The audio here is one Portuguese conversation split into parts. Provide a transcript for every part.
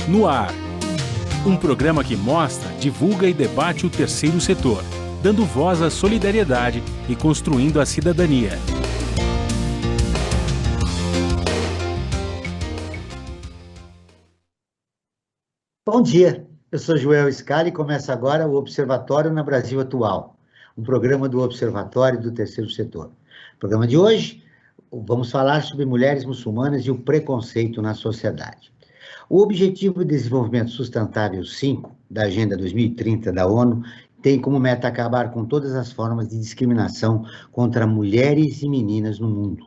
No Ar. Um programa que mostra, divulga e debate o terceiro setor, dando voz à solidariedade e construindo a cidadania. Bom dia, eu sou Joel Scali e começa agora o Observatório na Brasil Atual, um programa do Observatório do Terceiro Setor. No programa de hoje, vamos falar sobre mulheres muçulmanas e o preconceito na sociedade. O Objetivo de Desenvolvimento Sustentável 5 da Agenda 2030 da ONU tem como meta acabar com todas as formas de discriminação contra mulheres e meninas no mundo.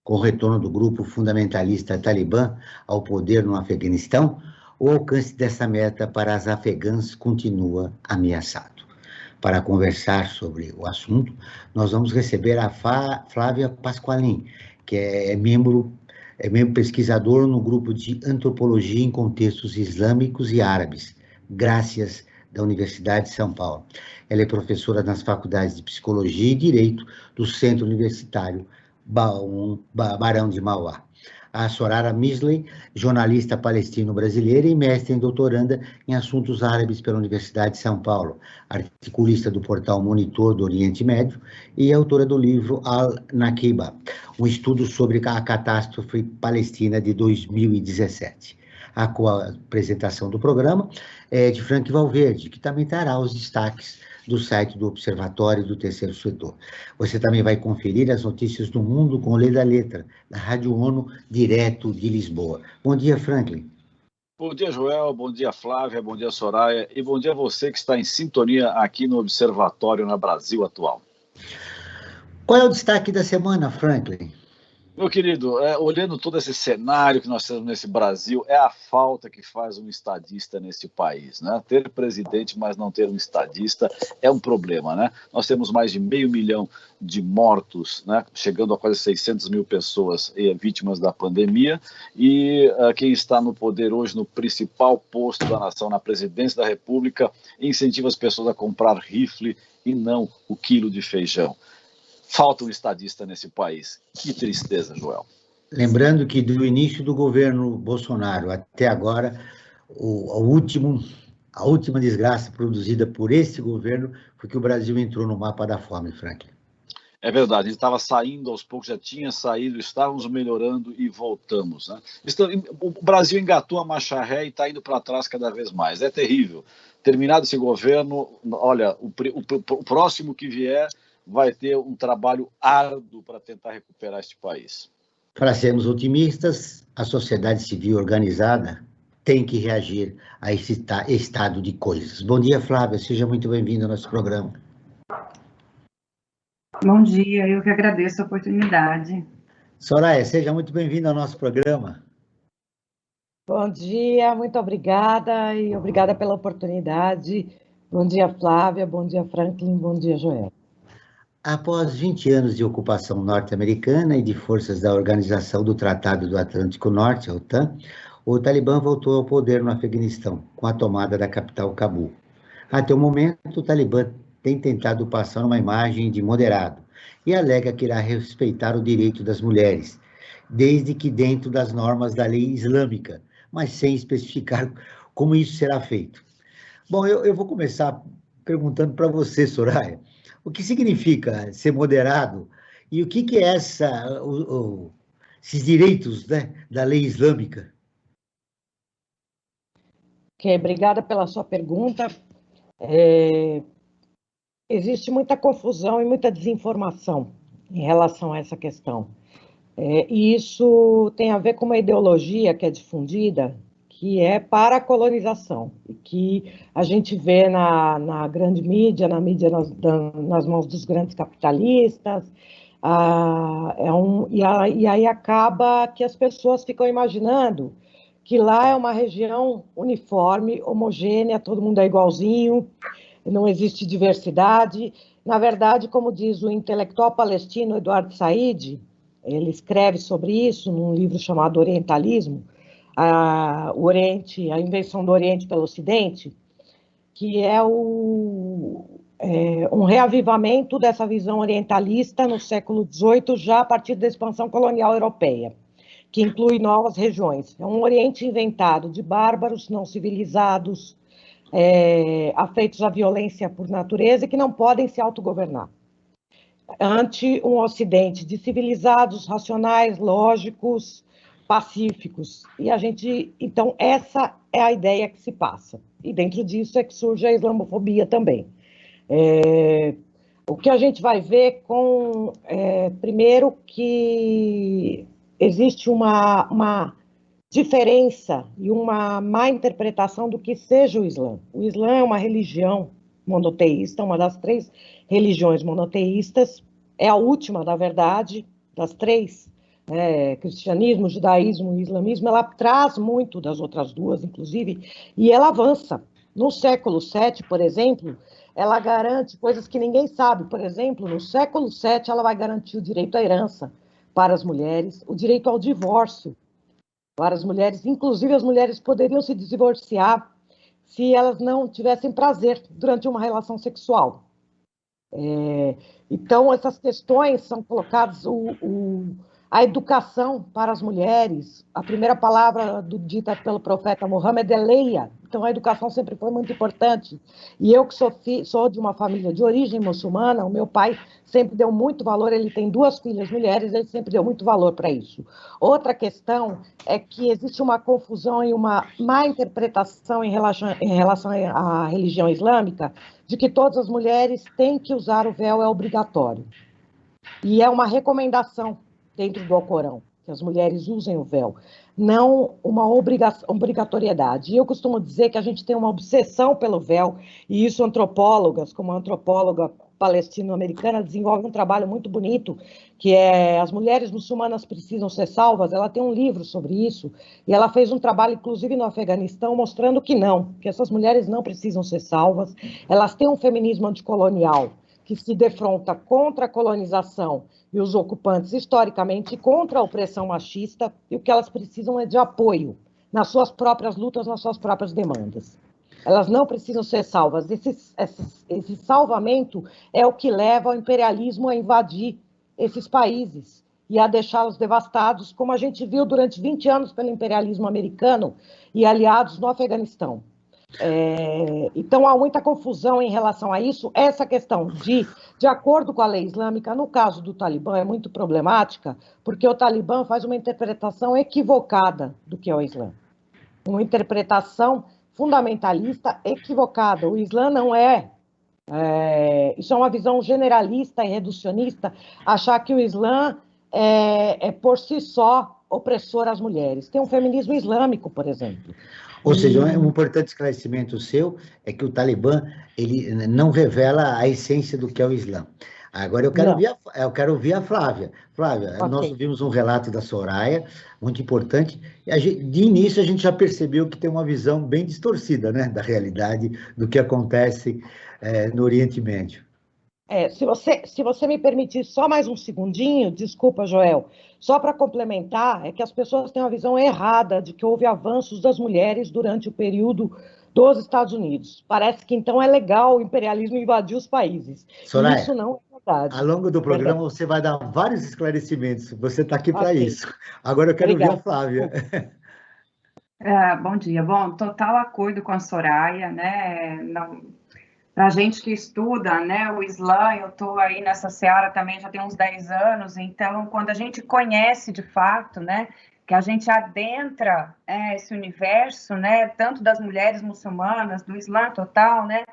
Com o retorno do grupo fundamentalista Talibã ao poder no Afeganistão, o alcance dessa meta para as afegãs continua ameaçado. Para conversar sobre o assunto, nós vamos receber a Flávia Pasqualin, que é membro pesquisador no grupo de Antropologia em Contextos Islâmicos e Árabes, Graças, da Universidade de São Paulo. Ela é professora nas faculdades de Psicologia e Direito do Centro Universitário Barão de Mauá. A Soraya Misley, jornalista palestino-brasileira e mestre em doutoranda em assuntos árabes pela Universidade de São Paulo, articulista do portal Monitor do Oriente Médio e autora do livro Al-Nakiba, um estudo sobre a catástrofe palestina de 2017. A co-apresentação do programa é de Frank Valverde, que também trará os destaques do site do Observatório do Terceiro Setor. Você também vai conferir as notícias do mundo com o Lei da Letra, da Rádio ONU, direto de Lisboa. Bom dia, Franklin. Bom dia, Joel. Bom dia, Flávia. Bom dia, Soraya. E bom dia a você que está em sintonia aqui no Observatório na Brasil Atual. Qual é o destaque da semana, Franklin? Meu querido, olhando todo esse cenário que nós temos nesse Brasil, é a falta que faz um estadista nesse país, né? Ter presidente, mas não ter um estadista é um problema, né? Nós temos mais de 500 mil de mortos, né? Chegando a quase 600 mil pessoas vítimas da pandemia, e quem está no poder hoje, no principal posto da nação, na presidência da República, incentiva as pessoas a comprar rifle e não o quilo de feijão. Falta um estadista nesse país. Que tristeza, Joel. Lembrando que do início do governo Bolsonaro até agora, a última desgraça produzida por esse governo foi que o Brasil entrou no mapa da fome, Franklin. É verdade, a gente estava saindo aos poucos, já tinha saído, estávamos melhorando e voltamos, né? O Brasil engatou a marcha ré e está indo para trás cada vez mais. É terrível. Terminado esse governo, olha, o próximo que vier vai ter um trabalho árduo para tentar recuperar este país. Para sermos otimistas, a sociedade civil organizada tem que reagir a esse estado de coisas. Bom dia, Flávia, seja muito bem-vinda ao nosso programa. Bom dia, eu que agradeço a oportunidade. Soraya, seja muito bem-vinda ao nosso programa. Bom dia, muito obrigada e obrigada pela oportunidade. Bom dia, Flávia, bom dia, Franklin, bom dia, Joel. Após 20 anos de ocupação norte-americana e de forças da Organização do Tratado do Atlântico Norte, a OTAN, o Talibã voltou ao poder no Afeganistão, com a tomada da capital Cabul. Até o momento, o Talibã tem tentado passar uma imagem de moderado e alega que irá respeitar o direito das mulheres, desde que dentro das normas da lei islâmica, mas sem especificar como isso será feito. Bom, eu vou começar perguntando para você, Soraya, o que significa ser moderado e o que é esses direitos, né, da lei islâmica? Ok, obrigada pela sua pergunta. Existe muita confusão e muita desinformação em relação a essa questão. E isso tem a ver com uma ideologia que é difundida, que é para a colonização, e que a gente vê na grande mídia, nas mãos dos grandes capitalistas, e aí acaba que as pessoas ficam imaginando que lá é uma região uniforme, homogênea, todo mundo é igualzinho, não existe diversidade. Na verdade, como diz o intelectual palestino Eduardo Said, ele escreve sobre isso num livro chamado Orientalismo, a invenção do Oriente pelo Ocidente, que é um reavivamento dessa visão orientalista no século XVIII, já a partir da expansão colonial europeia, que inclui novas regiões. É um Oriente inventado de bárbaros não civilizados, afeitos à violência por natureza e que não podem se autogovernar. Ante um Ocidente de civilizados, racionais, lógicos, pacíficos. Então, essa é a ideia que se passa. E dentro disso é que surge a islamofobia também. O que a gente vai ver primeiro, que existe uma diferença e uma má interpretação do que seja o Islã. O Islã é uma religião monoteísta, uma das 3 religiões monoteístas, é a última, na verdade, das 3, cristianismo, judaísmo e islamismo. Ela traz muito das outras 2, inclusive, e ela avança. No século VII, por exemplo, ela garante coisas que ninguém sabe. Por exemplo, no século VII, ela vai garantir o direito à herança para as mulheres, o direito ao divórcio para as mulheres, inclusive as mulheres poderiam se divorciar se elas não tivessem prazer durante uma relação sexual. Então, essas questões são colocadas, a educação para as mulheres, a primeira palavra dita pelo profeta Muhammad é leia. Então, a educação sempre foi muito importante. E eu que sou de uma família de origem muçulmana, o meu pai sempre deu muito valor, ele tem 2 filhas mulheres, ele sempre deu muito valor para isso. Outra questão é que existe uma confusão e uma má interpretação em relação à religião islâmica, de que todas as mulheres têm que usar o véu, é obrigatório. E é uma recomendação dentro do Alcorão, que as mulheres usem o véu, não uma obrigatoriedade. E eu costumo dizer que a gente tem uma obsessão pelo véu, e isso antropólogas, como a antropóloga palestino-americana, desenvolve um trabalho muito bonito, que é As Mulheres Muçulmanas Precisam Ser Salvas. Ela tem um livro sobre isso, e ela fez um trabalho, inclusive no Afeganistão, mostrando que não, que essas mulheres não precisam ser salvas, elas têm um feminismo anticolonial, que se defronta contra a colonização e os ocupantes historicamente, contra a opressão machista, e o que elas precisam é de apoio nas suas próprias lutas, nas suas próprias demandas. Elas não precisam ser salvas. Esse salvamento é o que leva ao imperialismo a invadir esses países e a deixá-los devastados, como a gente viu durante 20 anos pelo imperialismo americano e aliados no Afeganistão. Então, há muita confusão em relação a isso. Essa questão de acordo com a lei islâmica, no caso do Talibã, é muito problemática, porque o Talibã faz uma interpretação equivocada do que é o Islã. Uma interpretação fundamentalista equivocada. O Islã não isso é uma visão generalista e reducionista, achar que o Islã é por si só opressor às mulheres. Tem um feminismo islâmico, por exemplo. Ou seja, um importante esclarecimento seu é que o Talibã ele não revela a essência do que é o Islã. Agora eu quero ouvir a Flávia. Flávia, okay. Nós ouvimos um relato da Soraya, muito importante, e de início a gente já percebeu que tem uma visão bem distorcida, né, da realidade, do que acontece no Oriente Médio. Se você me permitir só mais um segundinho, desculpa, Joel, só para complementar, é que as pessoas têm uma visão errada de que houve avanços das mulheres durante o período dos Estados Unidos. Parece que então é legal o imperialismo invadir os países. Soraya, isso não é verdade. Ao longo do programa você vai dar vários esclarecimentos, você está aqui para isso. Agora eu quero ouvir a Flávia. Bom dia. Bom, total acordo com a Soraya, né? Para a gente que estuda, né, o Islã, eu estou aí nessa seara também já tem uns 10 anos, então quando a gente conhece de fato, né, que a gente adentra esse universo, né, tanto das mulheres muçulmanas, do Islã total, né,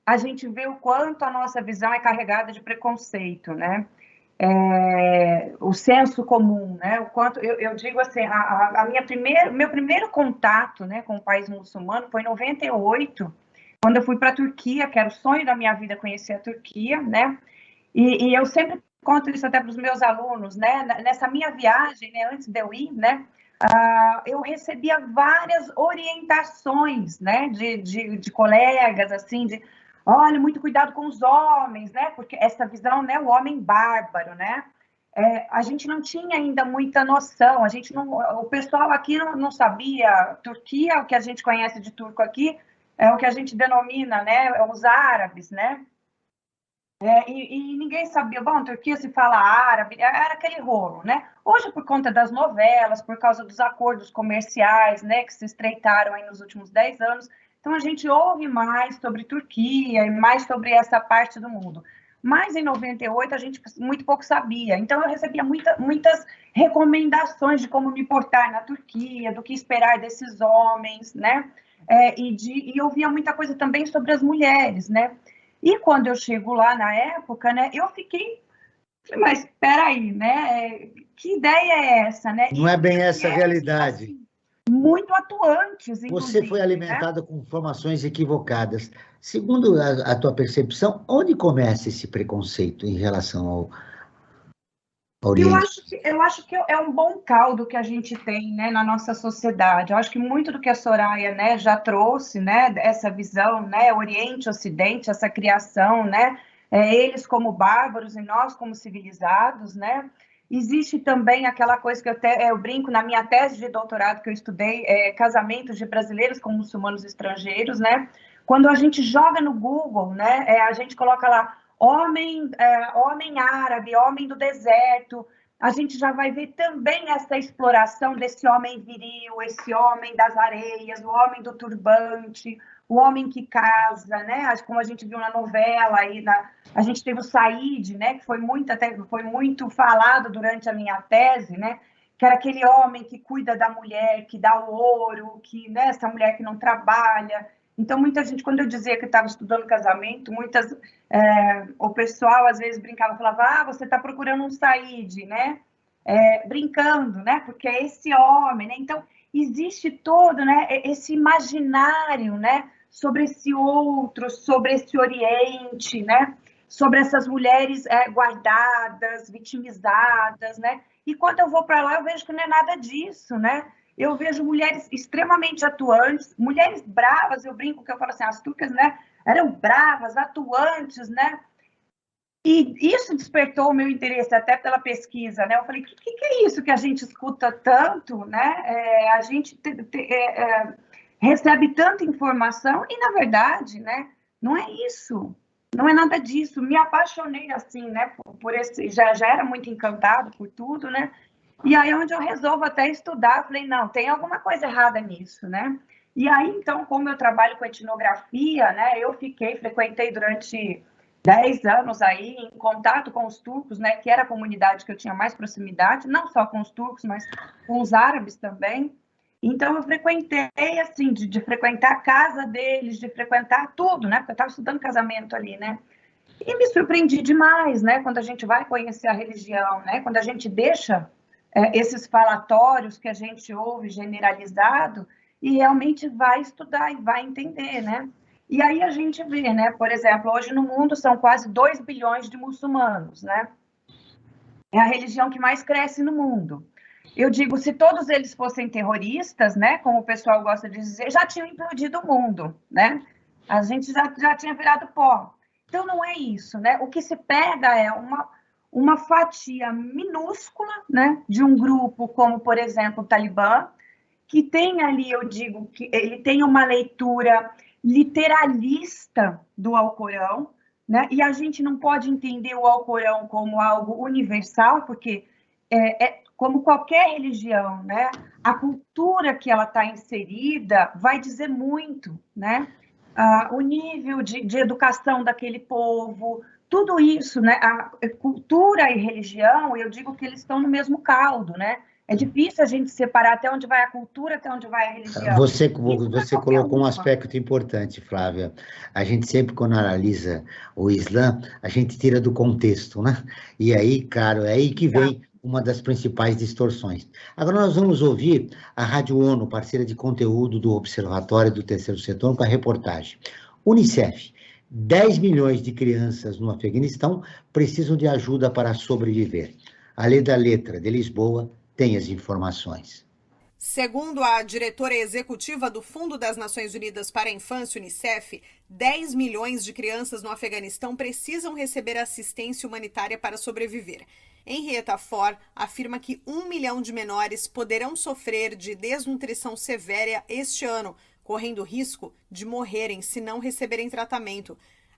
a gente vê o quanto a nossa visão é carregada de preconceito, né, o senso comum, né, o quanto, eu digo assim, meu primeiro contato, né, com o país muçulmano foi em 98, quando eu fui para a Turquia, que era o sonho da minha vida conhecer a Turquia, né? E eu sempre conto isso até para os meus alunos, né? Nessa minha viagem, né, antes de eu ir, né? Eu recebia várias orientações, né? De colegas, assim, olha, muito cuidado com os homens, né? Porque essa visão, né? O homem bárbaro, né? A gente não tinha ainda muita noção, o pessoal aqui não sabia. Turquia, o que a gente conhece de turco aqui, é o que a gente denomina, né, os árabes, né? E ninguém sabia, bom, Turquia se fala árabe, era aquele rolo, né? Hoje, por conta das novelas, por causa dos acordos comerciais, né, que se estreitaram aí nos últimos 10 anos, então a gente ouve mais sobre Turquia e mais sobre essa parte do mundo. Mas em 98 a gente muito pouco sabia, então eu recebia muitas recomendações de como me portar na Turquia, do que esperar desses homens, né? E eu via muita coisa também sobre as mulheres, né? E quando eu chego lá na época, né, eu fiquei, mas espera aí, né? Que ideia é essa, né? Não é bem essa a realidade. Assim, muito atuantes, inclusive. Você foi alimentada, né, com informações equivocadas. Segundo a tua percepção, onde começa esse preconceito em relação ao Oriente? Eu acho que é um bom caldo que a gente tem, né, na nossa sociedade. Eu acho que muito do que a Soraya, né, já trouxe, né, essa visão, né, Oriente, Ocidente, essa criação, né, eles como bárbaros e nós como civilizados, né. Existe também aquela coisa que eu brinco na minha tese de doutorado que eu estudei, casamentos de brasileiros com muçulmanos estrangeiros, né. Quando a gente joga no Google, né, a gente coloca lá homem árabe, homem do deserto, a gente já vai ver também essa exploração desse homem viril, esse homem das areias, o homem do turbante, o homem que casa, né? Como a gente viu na novela, a gente teve o Said, né? Que foi muito falado durante a minha tese, né? Que era aquele homem que cuida da mulher, que dá o ouro, que, né, essa mulher que não trabalha. Então, muita gente, quando eu dizia que estava estudando casamento, o pessoal às vezes brincava, falava, você está procurando um Said, né? Brincando, né? Porque é esse homem, né? Então, existe todo, né, esse imaginário, né, sobre esse outro, sobre esse Oriente, né? Sobre essas mulheres guardadas, vitimizadas, né? E quando eu vou para lá, eu vejo que não é nada disso, né? Eu vejo mulheres extremamente atuantes, mulheres bravas, eu brinco que eu falo assim, as turcas, né, eram bravas, atuantes, né? E isso despertou o meu interesse até pela pesquisa, né? Eu falei, o que é isso que a gente escuta tanto, né? A gente recebe tanta informação e, na verdade, né, não é isso. Não é nada disso. Me apaixonei assim, né? Por esse, já era muito encantado por tudo, né? E aí, onde eu resolvo até estudar, falei, não, tem alguma coisa errada nisso, né? E aí, então, como eu trabalho com etnografia, né, frequentei durante 10 anos aí em contato com os turcos, né, que era a comunidade que eu tinha mais proximidade, não só com os turcos, mas com os árabes também. Então, eu frequentei, assim, de frequentar a casa deles, de frequentar tudo, né, porque eu estava estudando casamento ali, né? E me surpreendi demais, né, quando a gente vai conhecer a religião, né, quando a gente deixa esses falatórios que a gente ouve generalizado e realmente vai estudar e vai entender, né? E aí a gente vê, né? Por exemplo, hoje no mundo são quase 2 bilhões de muçulmanos, né? É a religião que mais cresce no mundo. Eu digo, se todos eles fossem terroristas, né? Como o pessoal gosta de dizer, já tinham implodido o mundo, né? A gente já tinha virado pó. Então não é isso, né? O que se pega é uma fatia minúscula, né, de um grupo como, por exemplo, o Talibã, que tem ali, eu digo, que ele tem uma leitura literalista do Alcorão, né, e a gente não pode entender o Alcorão como algo universal, porque como qualquer religião, né, a cultura que ela está inserida vai dizer muito, né, o nível de educação daquele povo, tudo isso, né? A cultura e religião, eu digo que eles estão no mesmo caldo, né? É difícil a gente separar até onde vai a cultura, até onde vai a religião. Você colocou um aspecto importante, Flávia. A gente sempre, quando analisa o Islã, a gente tira do contexto, né? E aí, claro, é aí que vem uma das principais distorções. Agora nós vamos ouvir a Rádio ONU, parceira de conteúdo do Observatório do Terceiro Setor, com a reportagem. Unicef. 10 milhões de crianças no Afeganistão precisam de ajuda para sobreviver. A Lê da Letra, de Lisboa, tem as informações. Segundo a diretora executiva do Fundo das Nações Unidas para a Infância, Unicef, 10 milhões de crianças no Afeganistão precisam receber assistência humanitária para sobreviver. Henrietta Fore afirma que 1 milhão de menores poderão sofrer de desnutrição severa este ano, correndo risco de morrerem se não receberem tratamento.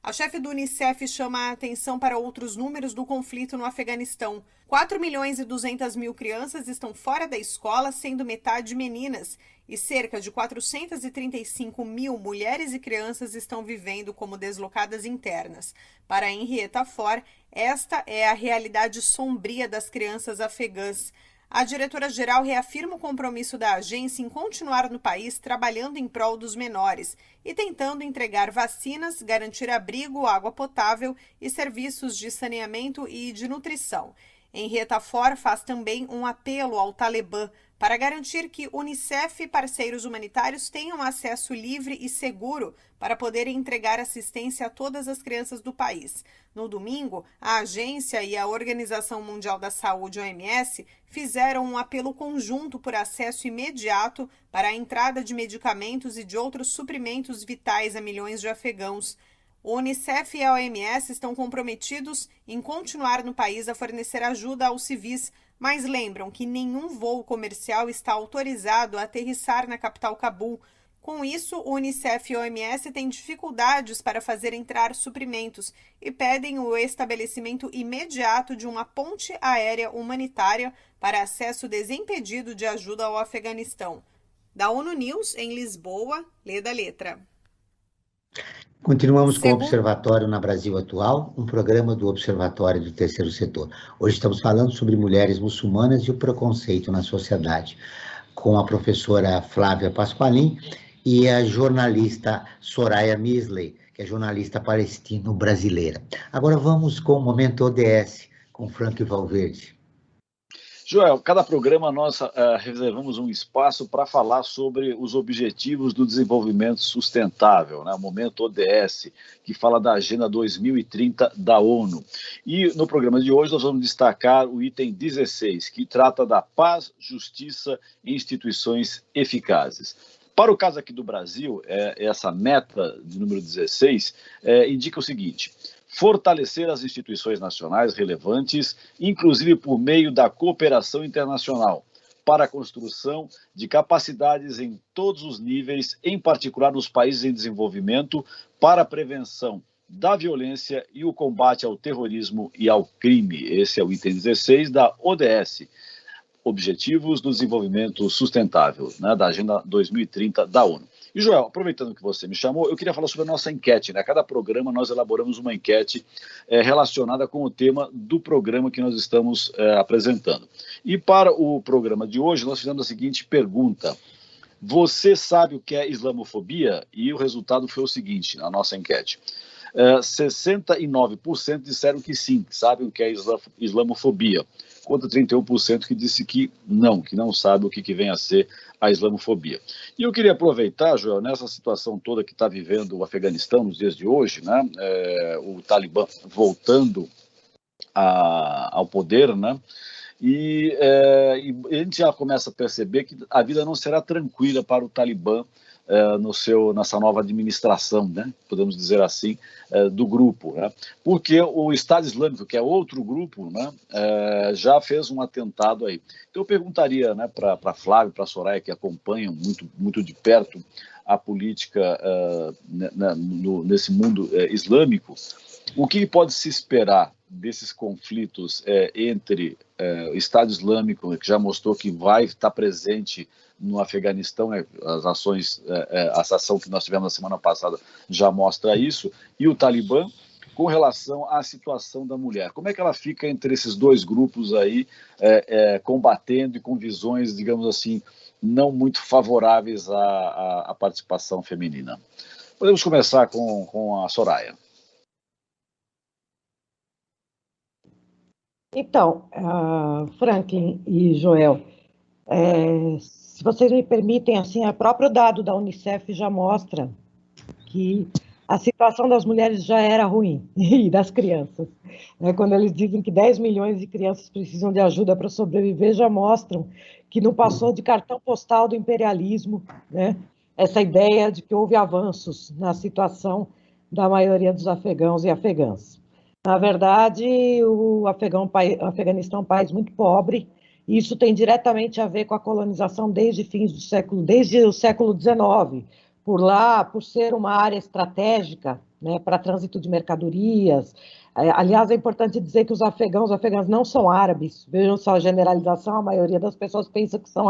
A chefe do Unicef chama a atenção para outros números do conflito no Afeganistão. 4.200.000 crianças estão fora da escola, sendo metade meninas, e cerca de 435.000 mulheres e crianças estão vivendo como deslocadas internas. Para Henrietta Fore, esta é a realidade sombria das crianças afegãs. A diretora-geral reafirma o compromisso da agência em continuar no país trabalhando em prol dos menores e tentando entregar vacinas, garantir abrigo, água potável e serviços de saneamento e de nutrição. Henrietta Fore faz também um apelo ao Talibã para garantir que Unicef e parceiros humanitários tenham acesso livre e seguro para poderem entregar assistência a todas as crianças do país. No domingo, a agência e a Organização Mundial da Saúde, OMS, fizeram um apelo conjunto por acesso imediato para a entrada de medicamentos e de outros suprimentos vitais a milhões de afegãos. O Unicef e a OMS estão comprometidos em continuar no país a fornecer ajuda aos civis, mas lembram que nenhum voo comercial está autorizado a aterrissar na capital Cabul. Com isso, o Unicef e a OMS têm dificuldades para fazer entrar suprimentos e pedem o estabelecimento imediato de uma ponte aérea humanitária para acesso desimpedido de ajuda ao Afeganistão. Da ONU News, em Lisboa, lê da letra. Continuamos com o Observatório na Brasil Atual, um programa do Observatório do Terceiro Setor. Hoje estamos falando sobre mulheres muçulmanas e o preconceito na sociedade, com a professora Flávia Pasqualin e a jornalista Soraya Misley, que é jornalista palestino-brasileira. Agora vamos com o Momento ODS, com Frank Valverde. Joel, cada programa nós reservamos um espaço para falar sobre os Objetivos do Desenvolvimento Sustentável, né? O Momento ODS, que fala da Agenda 2030 da ONU. E no programa de hoje nós vamos destacar o item 16, que trata da paz, justiça e instituições eficazes. Para o caso aqui do Brasil, essa meta de número 16 indica o seguinte: fortalecer as instituições nacionais relevantes, inclusive por meio da cooperação internacional, para a construção de capacidades em todos os níveis, em particular nos países em desenvolvimento, para a prevenção da violência e o combate ao terrorismo e ao crime. Esse é o item 16 da ODS, Objetivos do Desenvolvimento Sustentável, né, da Agenda 2030 da ONU. E, Joel, aproveitando que você me chamou, eu queria falar sobre a nossa enquete, né? A cada programa nós elaboramos uma enquete relacionada com o tema do programa que nós estamos apresentando. E para o programa de hoje, nós fizemos a seguinte pergunta: você sabe o que é islamofobia? E o resultado foi o seguinte, na nossa enquete: 69% disseram que sim, que sabem o que é islamofobia, contra 31% que disse que não sabe o que vem a ser a islamofobia. E eu queria aproveitar, Joel, nessa situação toda que está vivendo o Afeganistão nos dias de hoje, né, o Talibã voltando ao poder, né, e a gente já começa a perceber que a vida não será tranquila para o Talibã nessa nova administração, né, podemos dizer assim, do grupo, né, porque o Estado Islâmico, que é outro grupo, né, já fez um atentado aí. Então eu perguntaria, né, para Flávio, para a Soraya, que acompanham muito de perto a política nesse mundo islâmico, o que pode se esperar desses conflitos entre o Estado Islâmico, que já mostrou que vai estar presente no Afeganistão, essa ação que nós tivemos na semana passada já mostra isso, e o Talibã, com relação à situação da mulher. Como é que ela fica entre esses dois grupos aí, combatendo e com visões, digamos assim, não muito favoráveis à participação feminina? Podemos começar com a Soraya. Então, Franklin e Joel, se vocês me permitem, assim, o próprio dado da Unicef já mostra que a situação das mulheres já era ruim, e das crianças. Quando eles dizem que 10 milhões de crianças precisam de ajuda para sobreviver, já mostram que não passou de cartão postal do imperialismo, né? Essa ideia de que houve avanços na situação da maioria dos afegãos e afegãs. Na verdade, o Afeganistão é um país muito pobre, e isso tem diretamente a ver com a colonização desde o século XIX. Por lá, por ser uma área estratégica, né, para trânsito de mercadorias. Aliás, é importante dizer que os afegãos não são árabes. Vejam só a generalização, a maioria das pessoas pensa que são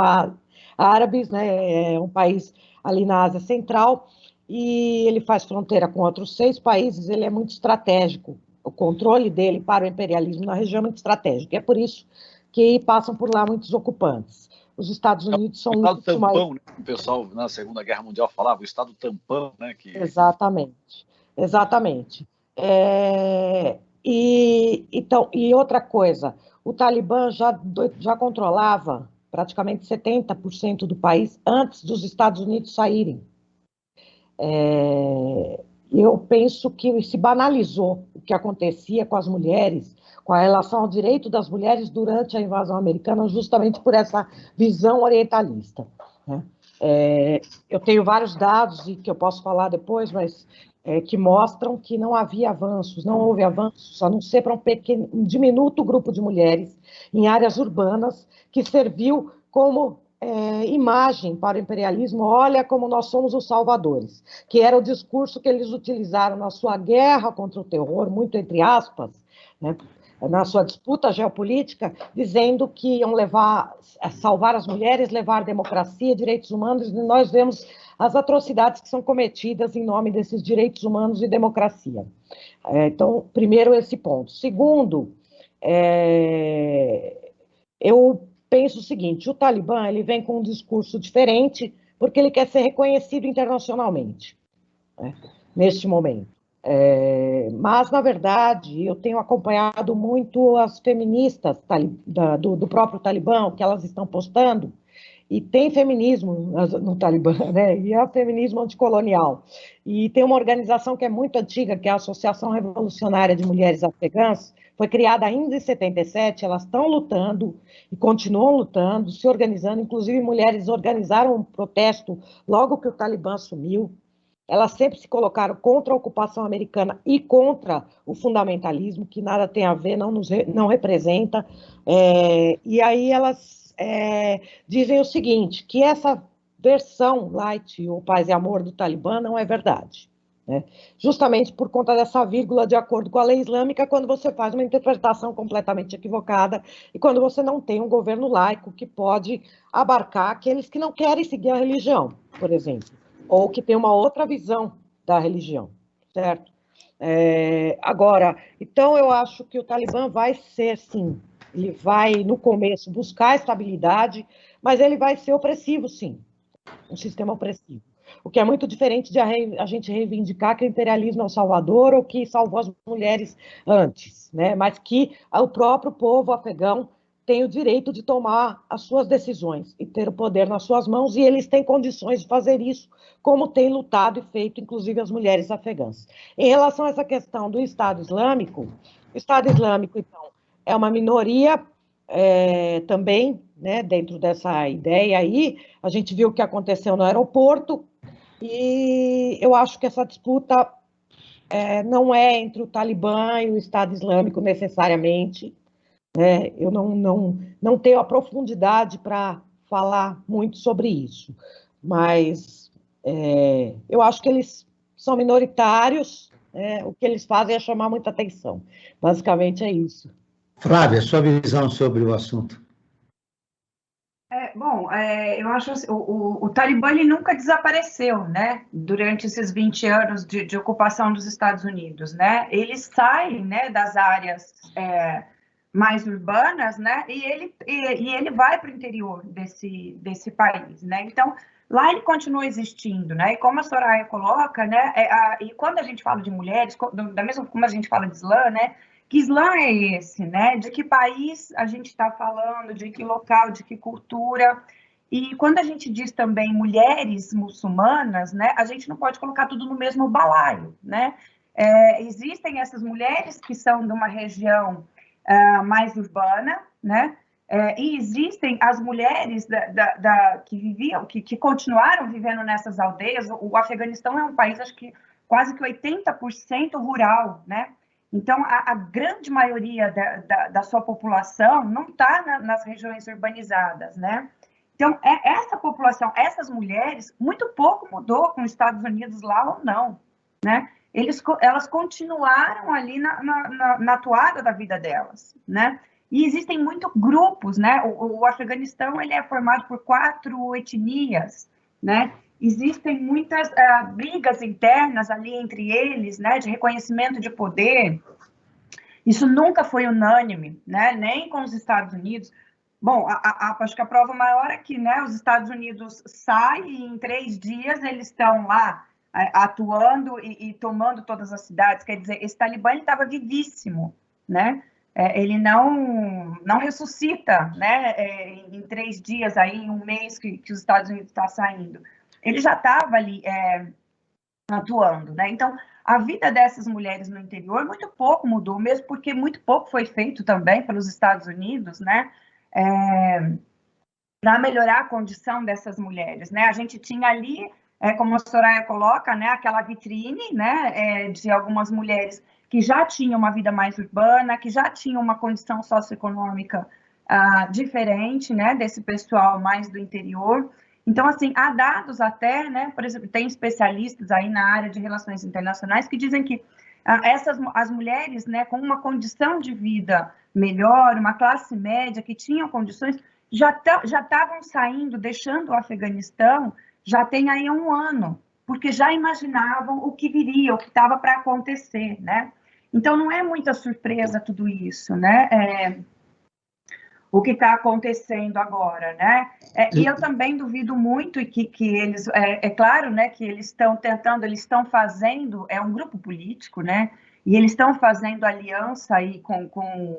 árabes, né? É um país ali na Ásia Central, e ele faz fronteira com outros 6 países, ele é muito estratégico. O controle dele para o imperialismo na região é muito estratégico. É por isso que passam por lá muitos ocupantes. Os Estados Unidos são o Estado tampão, mais... né? O pessoal na Segunda Guerra Mundial falava, o Estado tampão, né? Exatamente, exatamente. Então, e outra coisa, o Talibã já controlava praticamente 70% do país antes dos Estados Unidos saírem. Eu penso que se banalizou o que acontecia com as mulheres, com a relação ao direito das mulheres durante a invasão americana, justamente por essa visão orientalista, né? Eu tenho vários dados, e que eu posso falar depois, mas que mostram que não havia avanços, não houve avanços, a não ser para um diminuto grupo de mulheres em áreas urbanas, que serviu como imagem para o imperialismo. Olha como nós somos os salvadores, que era o discurso que eles utilizaram na sua guerra contra o terror, muito entre aspas, né, na sua disputa geopolítica, dizendo que iam salvar as mulheres, levar democracia, direitos humanos, e nós vemos as atrocidades que são cometidas em nome desses direitos humanos e democracia. Então, primeiro, esse ponto. Segundo, eu penso o seguinte: o Talibã ele vem com um discurso diferente porque ele quer ser reconhecido internacionalmente, né, neste momento. Mas, na verdade, eu tenho acompanhado muito as feministas do próprio Talibã, o que elas estão postando, e tem feminismo no Talibã, né? E é feminismo anticolonial. E tem uma organização que é muito antiga, que é a Associação Revolucionária de Mulheres Afegãs, foi criada ainda em 77, elas estão lutando e continuam lutando, se organizando, inclusive mulheres organizaram um protesto logo que o Talibã assumiu. Elas sempre se colocaram contra a ocupação americana e contra o fundamentalismo, que nada tem a ver, não representa. E aí elas dizem o seguinte, que essa versão light, ou paz e amor do Talibã, não é verdade, né? Justamente por conta dessa vírgula de acordo com a lei islâmica, quando você faz uma interpretação completamente equivocada e quando você não tem um governo laico que pode abarcar aqueles que não querem seguir a religião, por exemplo, ou que tem uma outra visão da religião, certo? Agora, então eu acho que o Talibã vai ser, sim, ele vai, no começo, buscar estabilidade, mas ele vai ser opressivo, sim, um sistema opressivo. O que é muito diferente de a gente reivindicar que o imperialismo é o salvador ou que salvou as mulheres antes, né? Mas que o próprio povo afegão tem o direito de tomar as suas decisões e ter o poder nas suas mãos, e eles têm condições de fazer isso, como têm lutado e feito, inclusive, as mulheres afegãs. Em relação a essa questão do Estado Islâmico, o Estado Islâmico, então, é uma minoria também, né, dentro dessa ideia aí. A gente viu o que aconteceu no aeroporto, e eu acho que essa disputa não é entre o Talibã e o Estado Islâmico necessariamente. Eu não tenho a profundidade para falar muito sobre isso, mas eu acho que eles são minoritários, o que eles fazem é chamar muita atenção. Basicamente é isso. Flávia, sua visão sobre o assunto. Eu acho assim, o Talibã ele nunca desapareceu, né, durante esses 20 anos de ocupação dos Estados Unidos, né? Eles saem, né, das áreas mais urbanas, né, e ele vai para o interior desse país, né? Então, lá ele continua existindo, né? E como a Soraya coloca, né, e quando a gente fala de mulheres, da mesma como a gente fala de Islã, né? Que Islã é esse, né? De que país a gente está falando, de que local, de que cultura. E quando a gente diz também mulheres muçulmanas, né? A gente não pode colocar tudo no mesmo balaio, né? Existem essas mulheres que são de uma região mais urbana, né? E existem as mulheres que viviam, que continuaram vivendo nessas aldeias. O Afeganistão é um país, acho que quase que 80% rural, né? Então, a grande maioria da sua população não está nas regiões urbanizadas, né? Então, essa população, essas mulheres, muito pouco mudou com os Estados Unidos lá ou não, né? elas continuaram ali na toada da vida delas, né? E existem muitos grupos, né? O Afeganistão, ele é formado por 4 etnias, né? Existem muitas brigas internas ali entre eles, né? De reconhecimento de poder. Isso nunca foi unânime, né? Nem com os Estados Unidos. Bom, acho que a prova maior é que, né, os Estados Unidos saem e em 3 dias eles estão lá atuando e tomando todas as cidades. Quer dizer, esse Talibã estava vivíssimo, né? Ele não ressuscita, né? Em 3 dias, aí, em um mês que os Estados Unidos está saindo. Ele já estava ali atuando, né? Então, a vida dessas mulheres no interior muito pouco mudou, mesmo porque muito pouco foi feito também pelos Estados Unidos, né? Para melhorar a condição dessas mulheres, né? A gente tinha ali, como a Soraya coloca, né? Aquela vitrine, né? De algumas mulheres que já tinham uma vida mais urbana, que já tinham uma condição socioeconômica diferente, né? Desse pessoal mais do interior. Então, assim, há dados até, né? Por exemplo, tem especialistas aí na área de relações internacionais que dizem que as mulheres, né, com uma condição de vida melhor, uma classe média, que tinham condições, já estavam saindo, deixando o Afeganistão, já tem aí 1 ano, porque já imaginavam o que viria, o que estava para acontecer, né? Então, não é muita surpresa tudo isso, né? O que está acontecendo agora, né? E eu também duvido muito que eles, claro, né, que eles estão tentando, eles estão fazendo, é um grupo político, né? E eles estão fazendo aliança aí com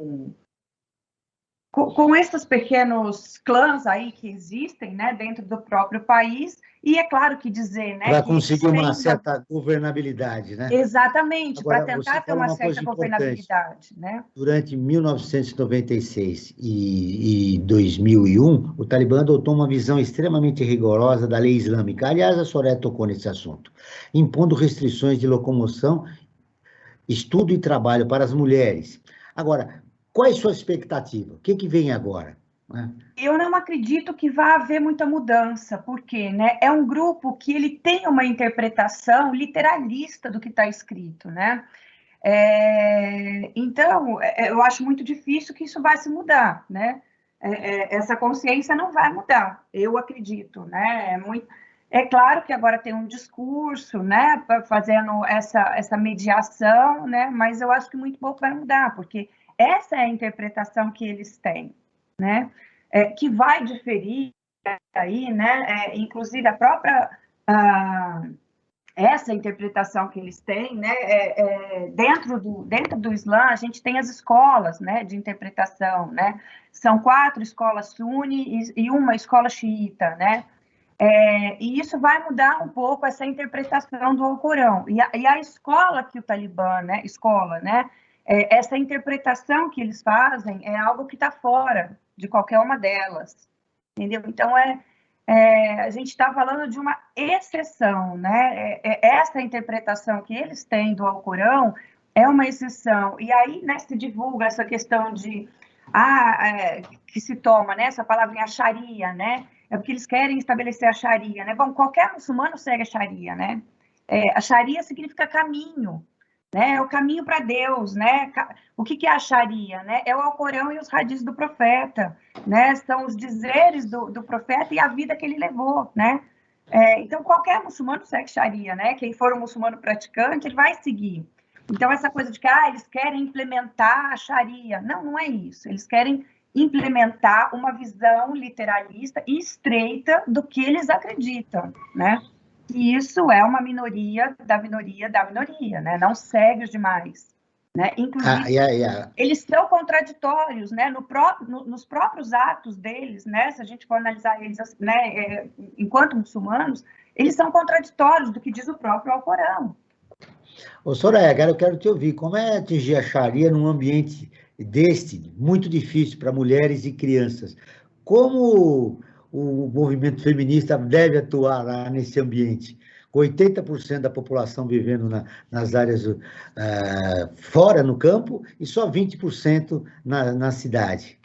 esses pequenos clãs aí que existem, né, dentro do próprio país. E é claro que dizer, né, para conseguir uma certa governabilidade, né? Exatamente, para Agora, tentar ter uma certa governabilidade, né? Durante 1996 e 2001, o Talibã adotou uma visão extremamente rigorosa da lei islâmica. Aliás, a Soraya tocou nesse assunto, impondo restrições de locomoção, estudo e trabalho para as mulheres. Agora, qual é a sua expectativa? O que vem agora? Eu não acredito que vá haver muita mudança, porque, né, é um grupo que ele tem uma interpretação literalista do que está escrito, né? Então, eu acho muito difícil que isso vai se mudar, né? Essa consciência não vai mudar, eu acredito, né? É claro que agora tem um discurso, né, fazendo essa mediação, né? Mas eu acho que muito pouco vai mudar, porque essa é a interpretação que eles têm, né? Que vai diferir aí, né? Inclusive a própria essa interpretação que eles têm, né? Dentro do Islã, a gente tem as escolas, né, de interpretação, né? São 4 escolas suni e uma escola xiita, né? E isso vai mudar um pouco essa interpretação do Alcorão. E a escola que o Talibã, né? Essa interpretação que eles fazem é algo que está fora de qualquer uma delas, entendeu? Então, a gente está falando de uma exceção, né? Essa interpretação que eles têm do Alcorão é uma exceção. E aí, né, se divulga essa questão de que se toma, né, essa palavrinha Sharia, né? É porque eles querem estabelecer a Sharia, né? Bom, qualquer muçulmano segue a Sharia, né? A Sharia significa caminho, né? É o caminho para Deus, né? O que é a Sharia, né? É o Alcorão e os hadiths do profeta, né? São os dizeres do profeta e a vida que ele levou, né? Então, qualquer muçulmano segue Sharia, né? Quem for um muçulmano praticante, ele vai seguir. Então, essa coisa de que eles querem implementar a Sharia. Não, não é isso. Eles querem implementar uma visão literalista e estreita do que eles acreditam, né? E isso é uma minoria da minoria da minoria, né? Não segue os demais, né? Inclusive, eles são contraditórios, né? Nos próprios atos deles, né? Se a gente for analisar eles, né? Enquanto muçulmanos, eles são contraditórios do que diz o próprio Alcorão. Ô, Soraya, agora eu quero te ouvir. Como é atingir a Sharia num ambiente muito difícil para mulheres e crianças? Como o movimento feminista deve atuar lá nesse ambiente? Com 80% da população vivendo nas áreas fora, no campo, e só 20% na cidade.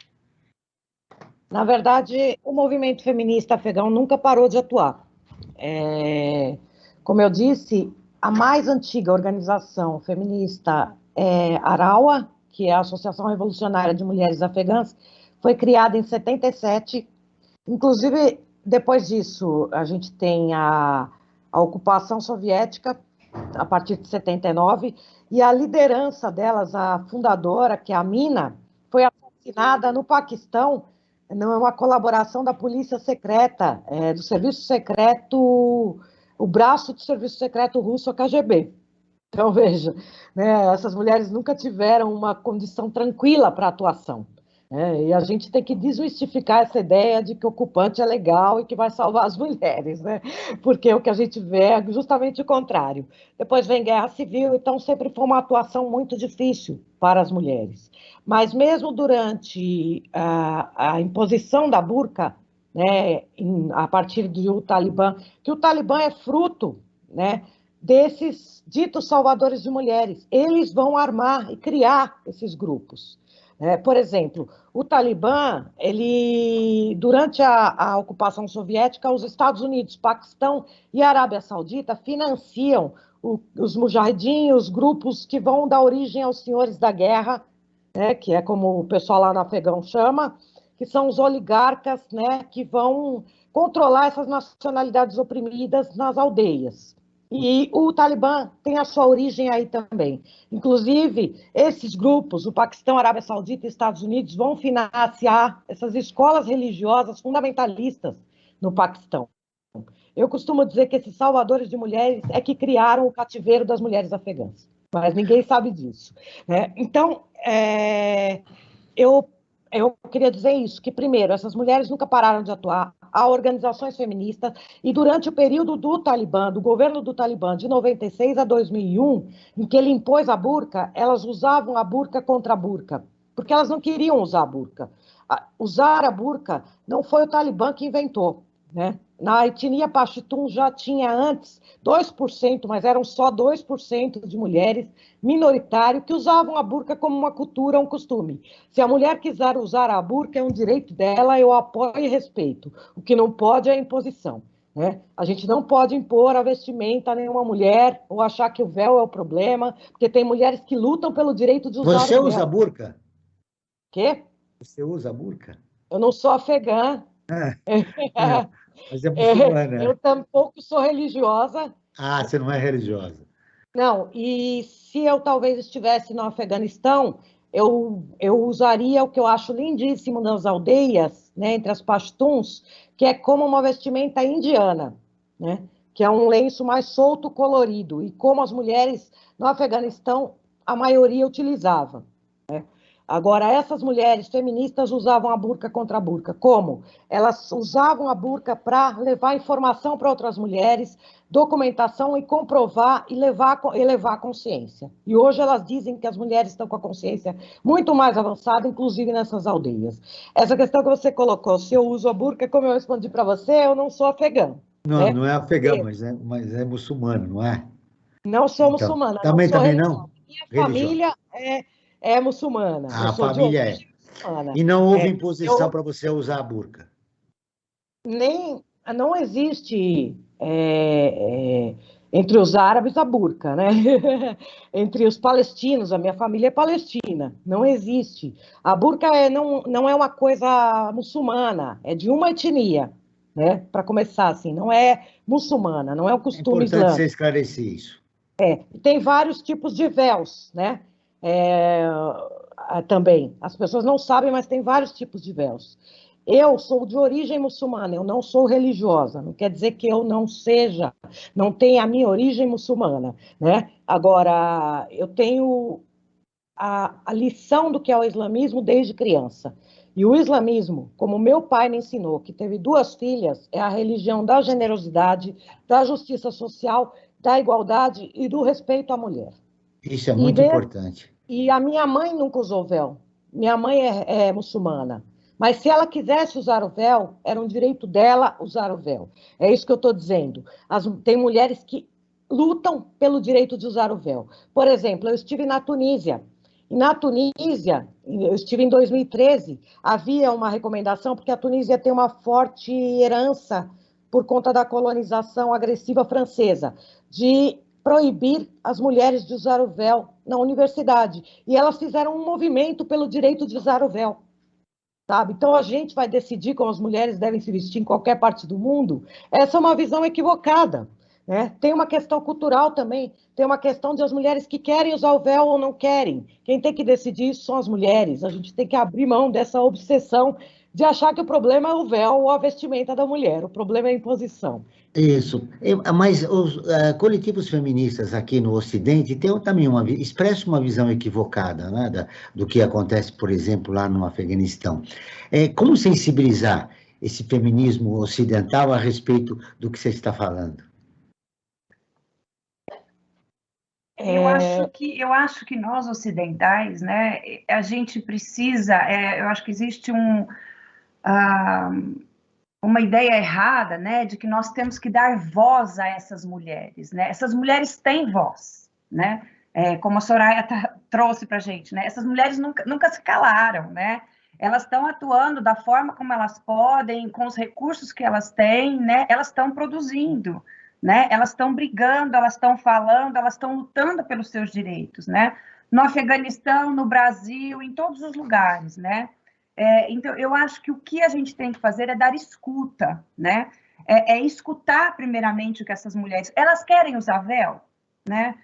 Na verdade, o movimento feminista afegão nunca parou de atuar. Como eu disse, a mais antiga organização feminista é Arawa, que é a Associação Revolucionária de Mulheres Afegãs, foi criada em 77. Inclusive, depois disso, a gente tem a ocupação soviética, a partir de 79, e a liderança delas, a fundadora, que é a Mina, foi assassinada no Paquistão, numa colaboração da polícia secreta, do serviço secreto, o braço do serviço secreto russo, a KGB. Então, veja, né, essas mulheres nunca tiveram uma condição tranquila para atuação. E a gente tem que desmistificar essa ideia de que o ocupante é legal e que vai salvar as mulheres, né? Porque o que a gente vê é justamente o contrário. Depois vem guerra civil, então sempre foi uma atuação muito difícil para as mulheres. Mas mesmo durante a imposição da burca, né, a partir do Talibã, que o Talibã é fruto, né, desses ditos salvadores de mulheres, eles vão armar e criar esses grupos. Por exemplo, o Talibã, durante a ocupação soviética, os Estados Unidos, Paquistão e Arábia Saudita financiam os mujahidins, os grupos que vão dar origem aos senhores da guerra, né, que é como o pessoal lá no Afegão chama, que são os oligarcas, né, que vão controlar essas nacionalidades oprimidas nas aldeias. E o Talibã tem a sua origem aí também. Inclusive, esses grupos, o Paquistão, a Arábia Saudita e Estados Unidos, vão financiar essas escolas religiosas fundamentalistas no Paquistão. Eu costumo dizer que esses salvadores de mulheres é que criaram o cativeiro das mulheres afegãs, mas ninguém sabe disso, né? Então, eu queria dizer isso, que primeiro, essas mulheres nunca pararam de atuar, há organizações feministas, e durante o período do Talibã, do governo do Talibã, de 96 a 2001, em que ele impôs a burca, elas usavam a burca contra a burca, porque elas não queriam usar a burca. Usar a burca não foi o Talibã que inventou, né? Na etnia Pashtun já tinha antes 2%, mas eram só 2% de mulheres minoritárias que usavam a burca como uma cultura, um costume. Se a mulher quiser usar a burca, é um direito dela, eu apoio e respeito. O que não pode é a imposição, né? A gente não pode impor a vestimenta a nenhuma mulher ou achar que o véu é o problema, porque tem mulheres que lutam pelo direito de usar Você o véu. usa burca? Quê? Você usa burca? Eu não sou afegã. Mas é muçulmana. Eu tampouco sou religiosa. Ah, você não é religiosa. Não, e se eu talvez estivesse no Afeganistão, eu usaria o que eu acho lindíssimo nas aldeias, né, entre as pashtuns, que é como uma vestimenta indiana, né, que é um lenço mais solto, colorido, e como as mulheres no Afeganistão, a maioria utilizava. Agora, essas mulheres feministas usavam a burca contra a burca. Como? Elas usavam a burca para levar informação para outras mulheres, documentação e comprovar e elevar a consciência. E hoje elas dizem que as mulheres estão com a consciência muito mais avançada, inclusive nessas aldeias. Essa questão que você colocou, se eu uso a burca, como eu respondi para você, eu não sou afegã. Não, né? não é afegã, mas é muçulmano, não é? Não sou Então, muçulmana. também não sou não? Minha Religiosa. família é muçulmana. A família é. Muçulmana. E não houve imposição para você usar a burca? Não existe entre os árabes a burca, né? Entre os palestinos, a minha família é palestina, não existe. A burca não é uma coisa muçulmana, é de uma etnia, né? Para começar assim, não é muçulmana, não é um costume islâmico. É importante você esclarecer isso. Tem vários tipos de véus, né? Também. As pessoas não sabem, mas tem vários tipos de véus. Eu sou de origem muçulmana, eu não sou religiosa, não quer dizer que eu não tenha a minha origem muçulmana, né? Agora, eu tenho a lição do que é o islamismo desde criança. E o islamismo, como meu pai me ensinou, que teve 2 filhas, é a religião da generosidade, da justiça social, da igualdade e do respeito à mulher. Isso é muito importante. E a minha mãe nunca usou véu. Minha mãe é muçulmana. Mas se ela quisesse usar o véu, era um direito dela usar o véu. É isso que eu estou dizendo. Tem mulheres que lutam pelo direito de usar o véu. Por exemplo, eu estive na Tunísia. E na Tunísia, eu estive em 2013, havia uma recomendação, porque a Tunísia tem uma forte herança por conta da colonização agressiva francesa, de proibir as mulheres de usar o véu na universidade. E elas fizeram um movimento pelo direito de usar o véu. Sabe? Então, a gente vai decidir como as mulheres devem se vestir em qualquer parte do mundo. Essa é uma visão equivocada, né? Tem uma questão cultural também, tem uma questão de as mulheres que querem usar o véu ou não querem. Quem tem que decidir isso são as mulheres. A gente tem que abrir mão dessa obsessão de achar que o problema é o véu ou a vestimenta da mulher. O problema é a imposição. Isso. Mas os coletivos feministas aqui no Ocidente têm também expressam uma visão equivocada, né, do que acontece, por exemplo, lá no Afeganistão. Como sensibilizar esse feminismo ocidental a respeito do que você está falando? Eu acho que nós ocidentais, né, a gente precisa, eu acho que existe uma ideia errada, né, de que nós temos que dar voz a essas mulheres, né? Essas mulheres têm voz, né? Como a Soraya trouxe para a gente, né? Essas mulheres nunca se calaram, né? Elas estão atuando da forma como elas podem, com os recursos que elas têm, né? Elas estão produzindo, né? Elas estão brigando, elas estão falando, elas estão lutando pelos seus direitos, né? No Afeganistão, no Brasil, em todos os lugares, né? Então, eu acho que o que a gente tem que fazer é dar escuta, né? Escutar, primeiramente, o que essas mulheres... Elas querem usar véu, né?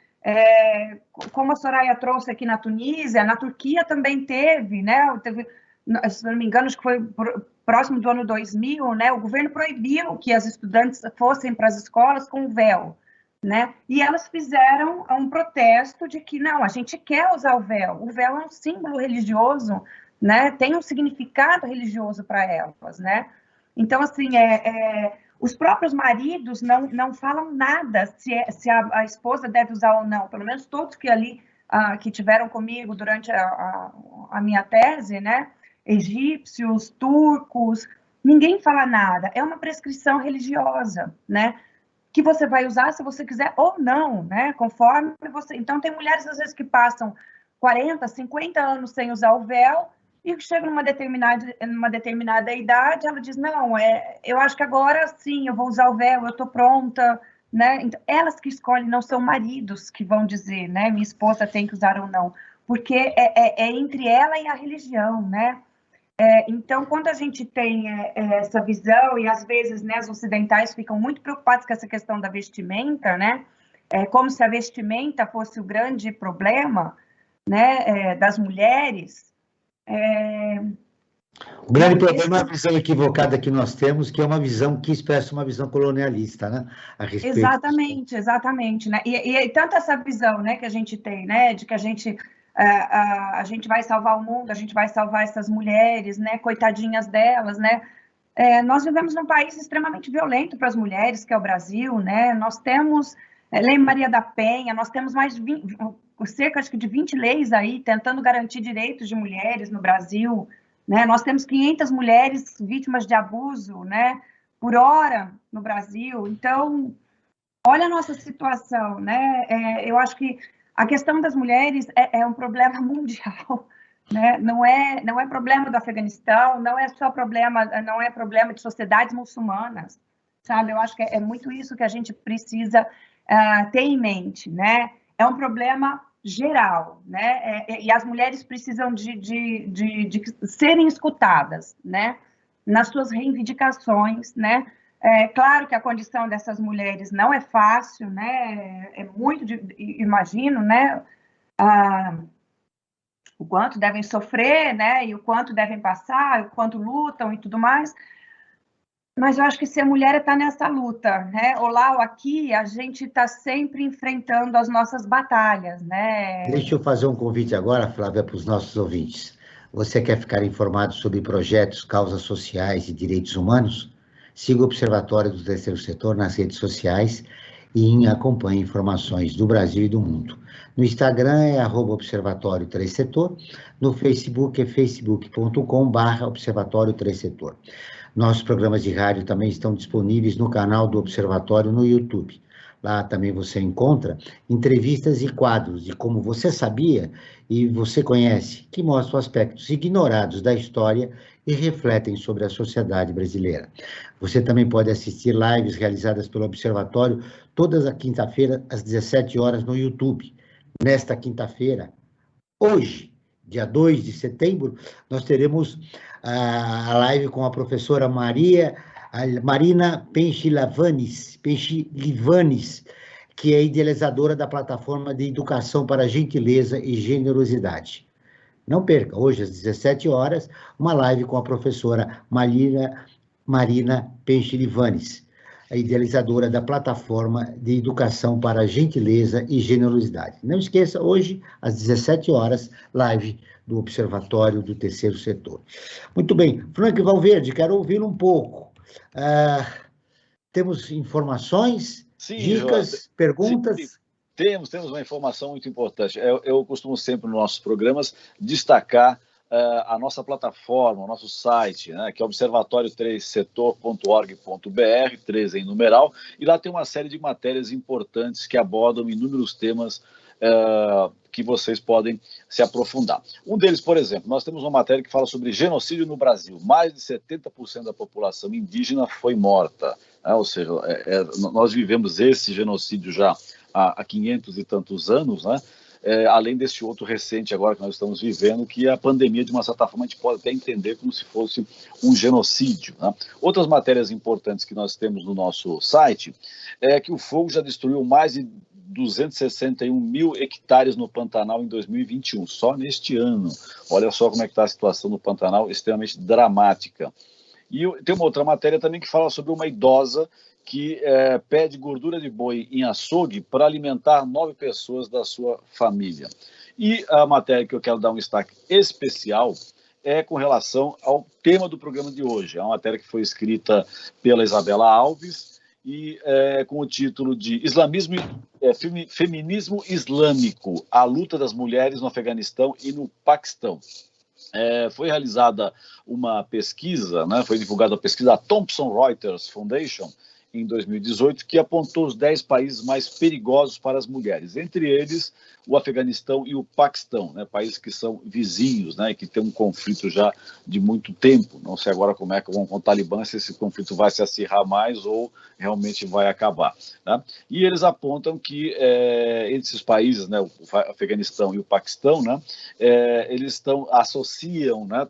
Como a Soraya trouxe aqui na Tunísia, na Turquia também teve, né? Se não me engano, acho que foi próximo do ano 2000, né? O governo proibiu que as estudantes fossem para as escolas com véu, né? E elas fizeram um protesto de que, não, a gente quer usar o véu. O véu é um símbolo religioso, né? Tem um significado religioso para elas, né? Então, assim, os próprios maridos não falam nada se a esposa deve usar ou não. Pelo menos todos que ali que tiveram comigo durante a minha tese, né? Egípcios, turcos, ninguém fala nada. É uma prescrição religiosa, né? Que você vai usar se você quiser ou não, né? Conforme você... Então, tem mulheres, às vezes, que passam 40, 50 anos sem usar o véu, e chega numa determinada idade, ela diz, não, eu acho que agora sim, eu vou usar o véu, eu estou pronta, né? Então, elas que escolhem, não são maridos que vão dizer, né, minha esposa tem que usar ou não, porque é entre ela e a religião, né? Então, quando a gente tem essa visão, e às vezes, né, os ocidentais ficam muito preocupados com essa questão da vestimenta, né? Como se a vestimenta fosse o grande problema, né, das mulheres. O grande problema é a visão equivocada que nós temos, que é uma visão que expressa uma visão colonialista, né? A respeito Exatamente, né? E tanto essa visão, né, que a gente tem, né, de que a gente vai salvar o mundo, a gente vai salvar essas mulheres, né, coitadinhas delas, né? Nós vivemos num país extremamente violento para as mulheres, que é o Brasil, né? Nós temos Lei Maria da Penha, nós temos cerca acho que de 20 leis aí tentando garantir direitos de mulheres no Brasil, né? Nós temos 500 mulheres vítimas de abuso, né, por hora no Brasil. Então, olha a nossa situação, né? Eu acho que a questão das mulheres é um problema mundial, né? Não é problema do Afeganistão, não é problema de sociedades muçulmanas, sabe? Eu acho que é muito isso que a gente precisa ter em mente, né? É um problema geral, né? E as mulheres precisam de serem escutadas, né? Nas suas reivindicações, né? Claro que a condição dessas mulheres não é fácil, né? Imagino, né? O quanto devem sofrer, né? E o quanto devem passar, o quanto lutam e tudo mais. Mas eu acho que se a mulher está nessa luta, né, ou lá ou aqui, a gente está sempre enfrentando as nossas batalhas, né? Deixa eu fazer um convite agora, Flávia, para os nossos ouvintes. Você quer ficar informado sobre projetos, causas sociais e direitos humanos? Siga o Observatório do Terceiro Setor nas redes sociais e acompanhe informações do Brasil e do mundo. No Instagram é @Observatório 3 Setor, no Facebook é facebook.com/Observatório 3 Setor. Nossos programas de rádio também estão disponíveis no canal do Observatório no YouTube. Lá também você encontra entrevistas e quadros de como você sabia e você conhece, que mostram aspectos ignorados da história e refletem sobre a sociedade brasileira. Você também pode assistir lives realizadas pelo Observatório todas as quinta-feiras, às 17 horas, no YouTube. Nesta quinta-feira, hoje, dia 2 de setembro, nós teremos a live com a professora Marina Penchilivanes, que é idealizadora da plataforma de educação para gentileza e generosidade. Não perca, hoje às 17 horas, uma live com a professora Marina Penchilivanes, a idealizadora da plataforma de educação para gentileza e generosidade. Não esqueça, hoje, às 17 horas, live do Observatório do Terceiro Setor. Muito bem, Frank Valverde, quero ouvi-lo um pouco. Temos informações, Sim, dicas, João, perguntas? Sim, temos uma informação muito importante. Eu costumo sempre, nos nossos programas, destacar a nossa plataforma, o nosso site, né, que é observatório3setor.org.br, 3 em numeral, e lá tem uma série de matérias importantes que abordam inúmeros temas que vocês podem se aprofundar. Um deles, por exemplo, nós temos uma matéria que fala sobre genocídio no Brasil. Mais de 70% da população indígena foi morta, né? Ou seja, nós vivemos esse genocídio já há 500 e tantos anos, né? Além desse outro recente agora que nós estamos vivendo, que a pandemia, de uma certa forma, a gente pode até entender como se fosse um genocídio, né? Outras matérias importantes que nós temos no nosso site é que o fogo já destruiu mais de 261 mil hectares no Pantanal em 2021, só neste ano. Olha só como é que está a situação no Pantanal, extremamente dramática. E tem uma outra matéria também que fala sobre uma idosa que pede gordura de boi em açougue para alimentar 9 pessoas da sua família. E a matéria que eu quero dar um destaque especial é com relação ao tema do programa de hoje. É uma matéria que foi escrita pela Isabela Alves e com o título de Feminismo Islâmico, a luta das mulheres no Afeganistão e no Paquistão. Foi realizada uma pesquisa, né, foi divulgada a pesquisa da Thomson Reuters Foundation, em 2018, que apontou os 10 países mais perigosos para as mulheres, entre eles o Afeganistão e o Paquistão, né, países que são vizinhos, né, e que tem um conflito já de muito tempo. Não sei agora como é que vão com o Talibã, se esse conflito vai se acirrar mais ou realmente vai acabar, né? E eles apontam que esses países, né, o Afeganistão e o Paquistão, né, eles associam, né,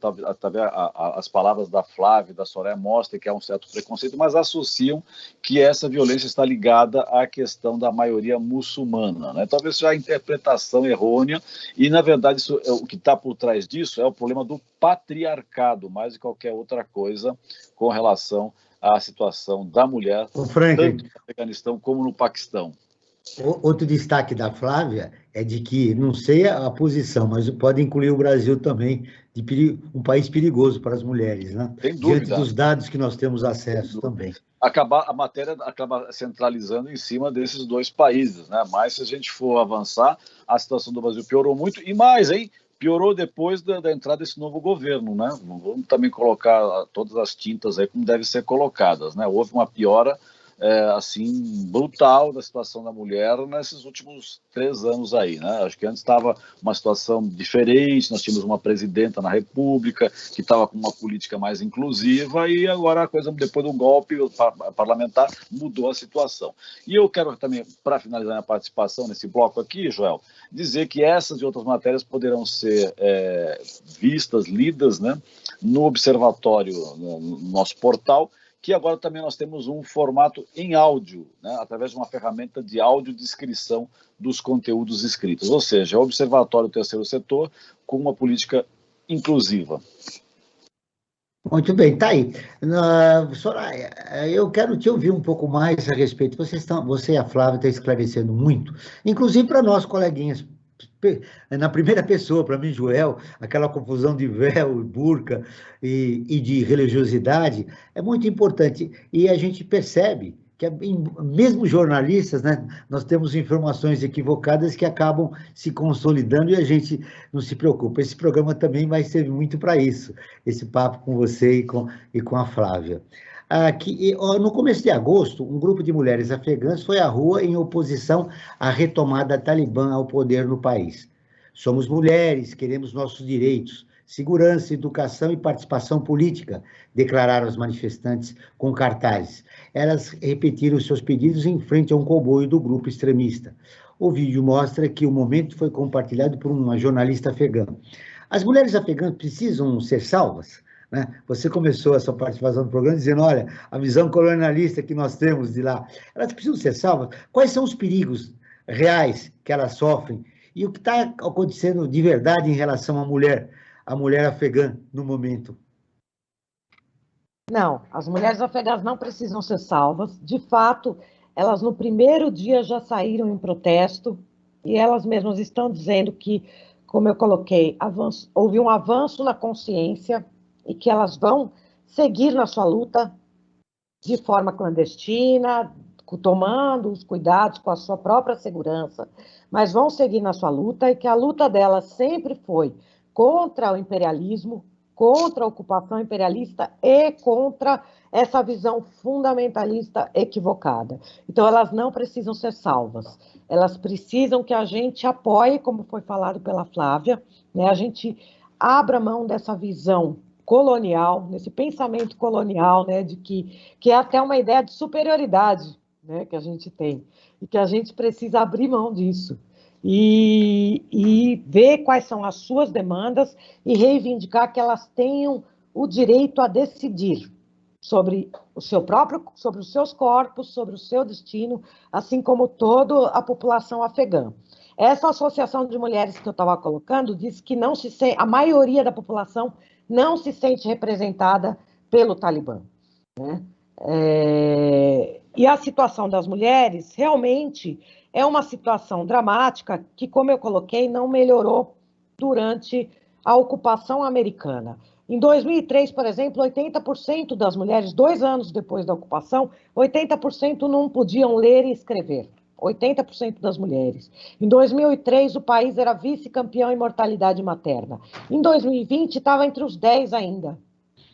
as palavras da Flávia e da Soraya mostram que há um certo preconceito, mas associam que essa violência está ligada à questão da maioria muçulmana, né? Talvez seja a interpretação errônea e, na verdade, o que está por trás disso é o problema do patriarcado, mais do que qualquer outra coisa com relação à situação da mulher, tanto no Afeganistão como no Paquistão. Outro destaque da Flávia é de que, não sei a posição, mas pode incluir o Brasil também, de um país perigoso para as mulheres, né? Sem dúvida. Diante dos dados que nós temos acesso também. A matéria acaba centralizando em cima desses 2 países, né? Mas se a gente for avançar, a situação do Brasil piorou muito, e mais, hein? Piorou depois da entrada desse novo governo, né? Vamos também colocar todas as tintas aí como devem ser colocadas, né? Houve uma piora assim, brutal da situação da mulher nesses últimos 3 anos aí, né? Acho que antes estava uma situação diferente, nós tínhamos uma presidenta na República que estava com uma política mais inclusiva e agora a coisa, depois do golpe parlamentar, mudou a situação. E eu quero também, para finalizar minha participação nesse bloco aqui, Joel, dizer que essas e outras matérias poderão ser vistas, lidas, né, no Observatório, no nosso portal, que agora também nós temos um formato em áudio, né, através de uma ferramenta de audiodescrição dos conteúdos escritos, ou seja, é o Observatório do Terceiro Setor com uma política inclusiva. Muito bem, tá aí. Soraya, eu quero te ouvir um pouco mais a respeito. Você e a Flávia estão esclarecendo muito, inclusive para nós, coleguinhas. Na primeira pessoa, para mim, Joel, aquela confusão de véu e burca e de religiosidade é muito importante. E a gente percebe que, mesmo jornalistas, né, nós temos informações equivocadas que acabam se consolidando e a gente não se preocupa. Esse programa também vai servir muito para isso, esse papo com você e com a Flávia. No começo de agosto, um grupo de mulheres afegãs foi à rua em oposição à retomada talibã ao poder no país. Somos mulheres, queremos nossos direitos, segurança, educação e participação política, declararam as manifestantes com cartazes. Elas repetiram seus pedidos em frente a um comboio do grupo extremista. O vídeo mostra que o momento foi compartilhado por uma jornalista afegã. As mulheres afegãs precisam ser salvas? Né? Você começou a sua participação no programa dizendo, olha, a visão colonialista que nós temos de lá, elas precisam ser salvas. Quais são os perigos reais que elas sofrem? E o que está acontecendo de verdade em relação à mulher afegã no momento? Não, as mulheres afegãs não precisam ser salvas. De fato, elas no primeiro dia já saíram em protesto e elas mesmas estão dizendo que, como eu coloquei, houve um avanço na consciência e que elas vão seguir na sua luta de forma clandestina, tomando os cuidados com a sua própria segurança, mas vão seguir na sua luta e que a luta delas sempre foi contra o imperialismo, contra a ocupação imperialista e contra essa visão fundamentalista equivocada. Então, elas não precisam ser salvas, elas precisam que a gente apoie, como foi falado pela Flávia, né? A gente abra mão dessa visão colonial, nesse pensamento colonial, né, de que é até uma ideia de superioridade, né, que a gente tem, e que a gente precisa abrir mão disso, e ver quais são as suas demandas e reivindicar que elas tenham o direito a decidir sobre o seu próprio, sobre os seus corpos, sobre o seu destino, assim como toda a população afegã. Essa associação de mulheres que eu estava colocando diz que não se a maioria da população não se sente representada pelo Talibã, né? E a situação das mulheres realmente é uma situação dramática que, como eu coloquei, não melhorou durante a ocupação americana. Em 2003, por exemplo, 80% das mulheres, 2 anos depois da ocupação, 80% não podiam ler e escrever. 80% das mulheres. Em 2003, o país era vice-campeão em mortalidade materna. Em 2020, estava entre os 10 ainda,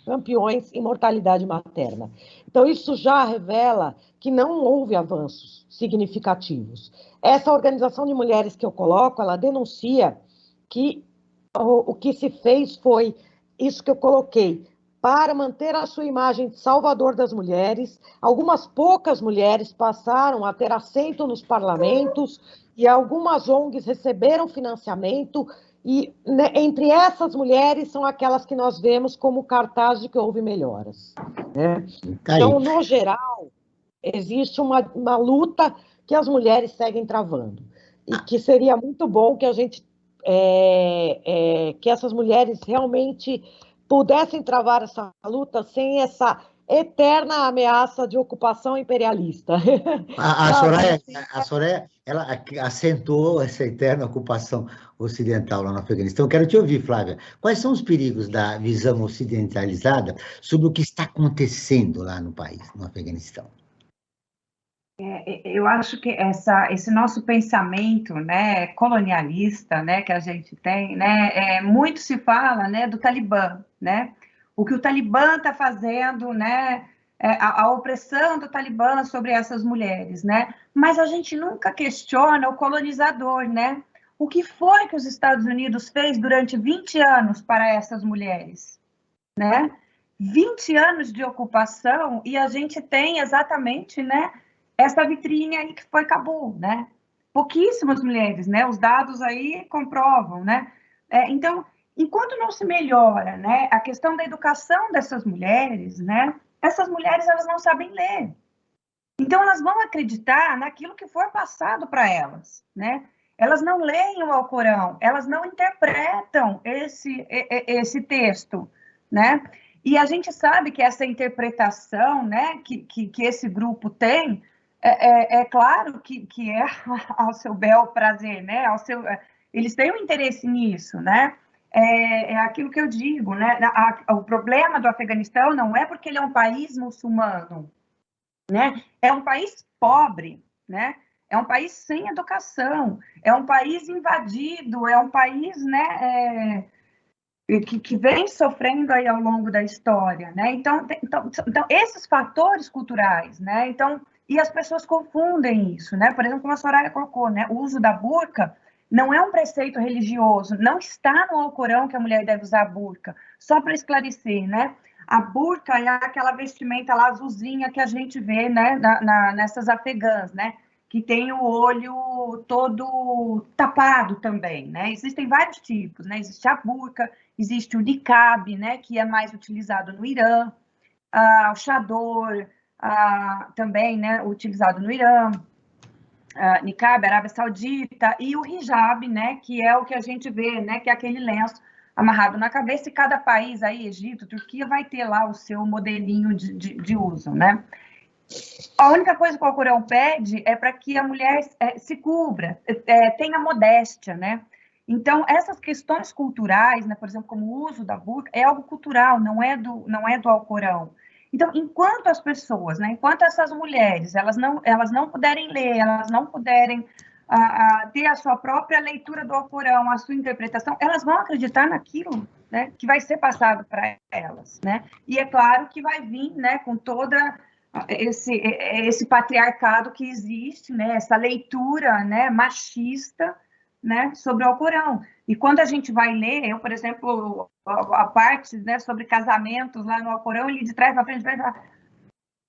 campeões em mortalidade materna. Então, isso já revela que não houve avanços significativos. Essa organização de mulheres que eu coloco, ela denuncia que o que se fez foi isso que eu coloquei, para manter a sua imagem de salvador das mulheres. Algumas poucas mulheres passaram a ter assento nos parlamentos e algumas ONGs receberam financiamento e, né, entre essas mulheres são aquelas que nós vemos como cartaz de que houve melhoras, né? Então, no geral, existe uma luta que as mulheres seguem travando e que seria muito bom que a gente que essas mulheres realmente pudessem travar essa luta sem essa eterna ameaça de ocupação imperialista. A Soraya, ela acentuou essa eterna ocupação ocidental lá no Afeganistão. Eu quero te ouvir, Flávia. Quais são os perigos da visão ocidentalizada sobre o que está acontecendo lá no país, no Afeganistão? Eu acho que esse nosso pensamento, né, colonialista, né, que a gente tem, né, muito se fala, né, do Talibã, né, o que o Talibã está fazendo, né, a opressão do Talibã sobre essas mulheres, né, mas a gente nunca questiona o colonizador, né, o que foi que os Estados Unidos fez durante 20 anos para essas mulheres, né, 20 anos de ocupação e a gente tem exatamente, né, essa vitrine aí que foi Cabul, né? Pouquíssimas mulheres, né? Os dados aí comprovam, né? Então, enquanto não se melhora, né, a questão da educação dessas mulheres, né? Essas mulheres, elas não sabem ler. Então, elas vão acreditar naquilo que foi passado para elas, né? Elas não leem o Alcorão, elas não interpretam esse texto, né? E a gente sabe que essa interpretação, né, que esse grupo tem, é claro que é ao seu bel prazer, né? Eles têm um interesse nisso, né? É aquilo que eu digo, né? O problema do Afeganistão não é porque ele é um país muçulmano, né? É um país pobre, né? É um país sem educação, é um país invadido, é um país, né, que vem sofrendo aí ao longo da história, né? Então, esses fatores culturais, né? Então, e as pessoas confundem isso, né? Por exemplo, como a Soraya colocou, né? O uso da burca não é um preceito religioso, não está no Alcorão que a mulher deve usar a burca. Só para esclarecer, né? A burca é aquela vestimenta lá azulzinha que a gente vê, né? Nessas afegãs, né? Que tem o olho todo tapado também, né? Existem vários tipos, né? Existe a burca, existe o niqab, né? Que é mais utilizado no Irã, o chador, também, né? Utilizado no Irã, niqab, Arábia Saudita, e o hijab, né? Que é o que a gente vê, né? Que é aquele lenço amarrado na cabeça, e cada país aí, Egito, Turquia, vai ter lá o seu modelinho de uso, né? A única coisa que o Alcorão pede é para que a mulher se cubra, tenha modéstia, né? Então, essas questões culturais, né, por exemplo, como o uso da burca, é algo cultural, não é do Alcorão. Então, enquanto as pessoas, né, enquanto essas mulheres, elas não puderem ler, elas não puderem ter a sua própria leitura do Alcorão, a sua interpretação, elas vão acreditar naquilo, né, que vai ser passado para elas, né? E é claro que vai vir, né, com toda esse patriarcado que existe, né, essa leitura, né, machista, né, sobre o Alcorão. E quando a gente vai ler, eu, por exemplo, a parte, né, sobre casamentos lá no Alcorão, ele de trás para frente,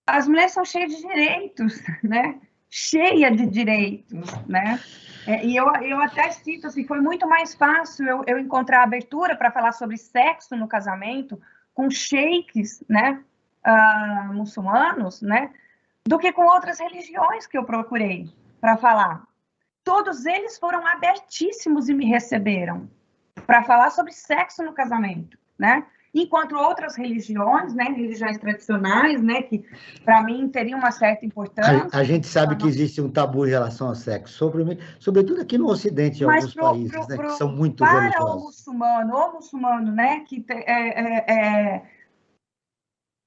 as mulheres são cheias de direitos, né, cheia de direitos, né, e eu até cito, assim, foi muito mais fácil eu encontrar abertura para falar sobre sexo no casamento com sheiks, né, muçulmanos, né, do que com outras religiões que eu procurei para falar. Todos eles foram abertíssimos e me receberam para falar sobre sexo no casamento, né? Enquanto outras religiões, né, religiões tradicionais, né, que para mim teriam uma certa importância. A gente sabe que existe um tabu em relação ao sexo, sobretudo aqui no Ocidente, em alguns países, né, que são muito religiosos. Para o muçulmano, né, que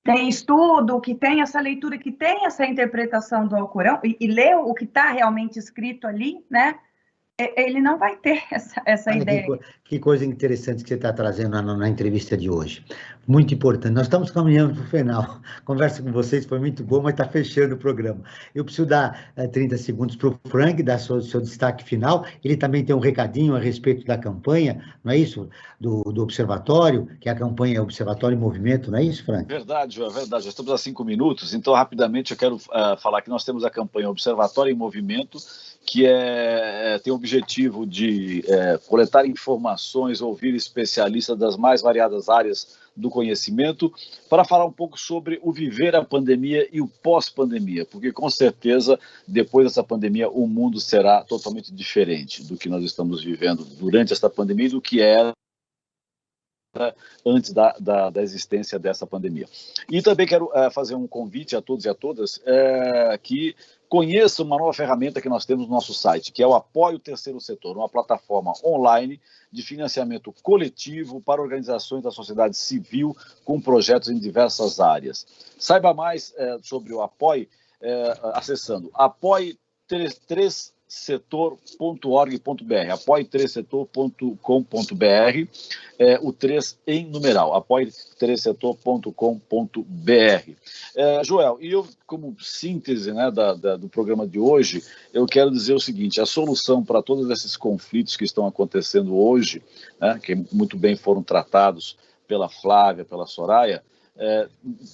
tem estudo, que tem essa leitura, que tem essa interpretação do Alcorão, e lê o que está realmente escrito ali, né? Ele não vai ter essa ideia. Que coisa interessante que você está trazendo na entrevista de hoje. Muito importante. Nós estamos caminhando para o final. A conversa com vocês foi muito boa, mas está fechando o programa. Eu preciso dar 30 segundos para o Frank, dar seu destaque final. Ele também tem um recadinho a respeito da campanha, não é isso? Do Observatório, que a campanha é Observatório em Movimento, não é isso, Frank? Verdade, João, é verdade. Já estamos a 5 minutos, então rapidamente eu quero falar que nós temos a campanha Observatório em Movimento, que tem o objetivo de coletar informações, ouvir especialistas das mais variadas áreas do conhecimento, para falar um pouco sobre o viver a pandemia e o pós-pandemia, porque com certeza, depois dessa pandemia, o mundo será totalmente diferente do que nós estamos vivendo durante essa pandemia e do que era antes da existência dessa pandemia. E também quero fazer um convite a todos e a todas que conheçam uma nova ferramenta que nós temos no nosso site, que é o Apoio Terceiro Setor, uma plataforma online de financiamento coletivo para organizações da sociedade civil com projetos em diversas áreas. Saiba mais sobre o Apoie acessando apoie3setor.org.br, apoie3setor.com.br, o 3 em numeral, apoie3setor.com.br. Joel, e eu, como síntese, né, do programa de hoje, eu quero dizer o seguinte: a solução para todos esses conflitos que estão acontecendo hoje, né, que muito bem foram tratados pela Flávia, pela Soraya,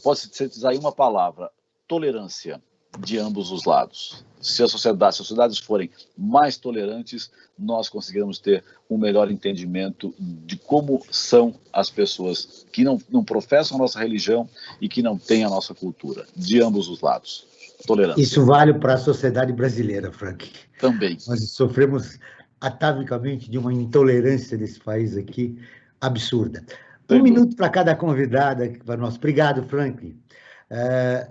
pode sintetizar em uma palavra: tolerância de ambos os lados. Se as sociedades forem mais tolerantes, nós conseguiremos ter um melhor entendimento de como são as pessoas que não professam a nossa religião e que não têm a nossa cultura, de ambos os lados. Tolerância. Isso vale para a sociedade brasileira, Frank. Também. Nós sofremos atavicamente de uma intolerância desse país aqui absurda. Um minuto para cada convidada para nós. Obrigado, Frank.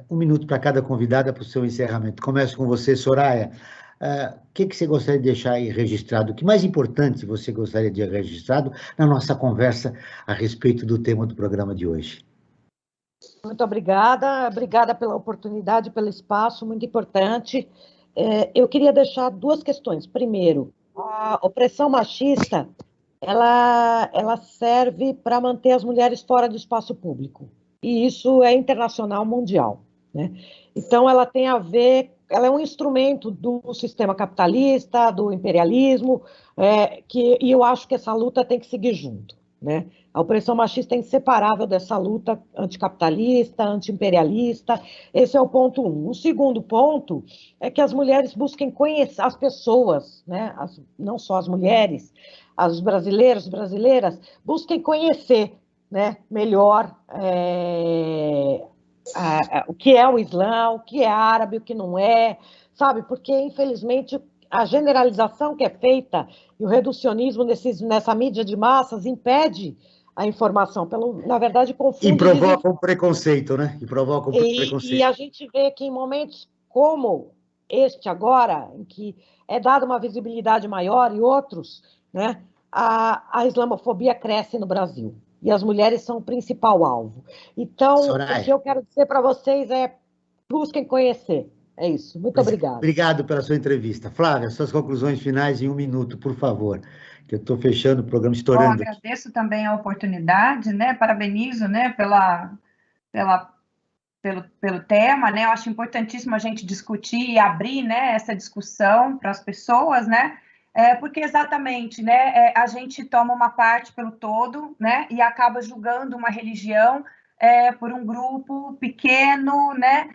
1 minuto para cada convidada para o seu encerramento. Começo com você, Soraya. O que você gostaria de deixar aí registrado? O que mais importante você gostaria de ter registrado na nossa conversa a respeito do tema do programa de hoje? Muito obrigada. Obrigada pela oportunidade, pelo espaço, muito importante. Eu queria deixar 2 questões. Primeiro, a opressão machista ela serve para manter as mulheres fora do espaço público. E isso é internacional, mundial, né? Então, ela tem a ver, ela é um instrumento do sistema capitalista, do imperialismo, e eu acho que essa luta tem que seguir junto, né? A opressão machista é inseparável dessa luta anticapitalista, antiimperialista. Esse é o ponto 1. O segundo ponto é que as mulheres busquem conhecer as pessoas, né? Não só as mulheres, os brasileiros, brasileiras, busquem conhecer, né, melhor o que é o Islã, o que é árabe, o que não é, sabe? Porque, infelizmente, a generalização que é feita e o reducionismo nessa mídia de massas impede a informação, na verdade, confunde... E provoca um preconceito, né? E a gente vê que em momentos como este agora, em que é dada uma visibilidade maior e outros, né, a islamofobia cresce no Brasil. E as mulheres são o principal alvo. Então, Soraya, o que eu quero dizer para vocês é busquem conhecer. É isso. Muito obrigada. Obrigado pela sua entrevista. Flávia, suas conclusões finais em 1 minuto, por favor, que eu estou fechando o programa, estourando. Bom, agradeço também a oportunidade, né? Parabenizo, né, pelo tema, né? Eu acho importantíssimo a gente discutir e abrir, né, essa discussão para as pessoas, né? Porque exatamente, né, a gente toma uma parte pelo todo, né, e acaba julgando uma religião por um grupo pequeno, né,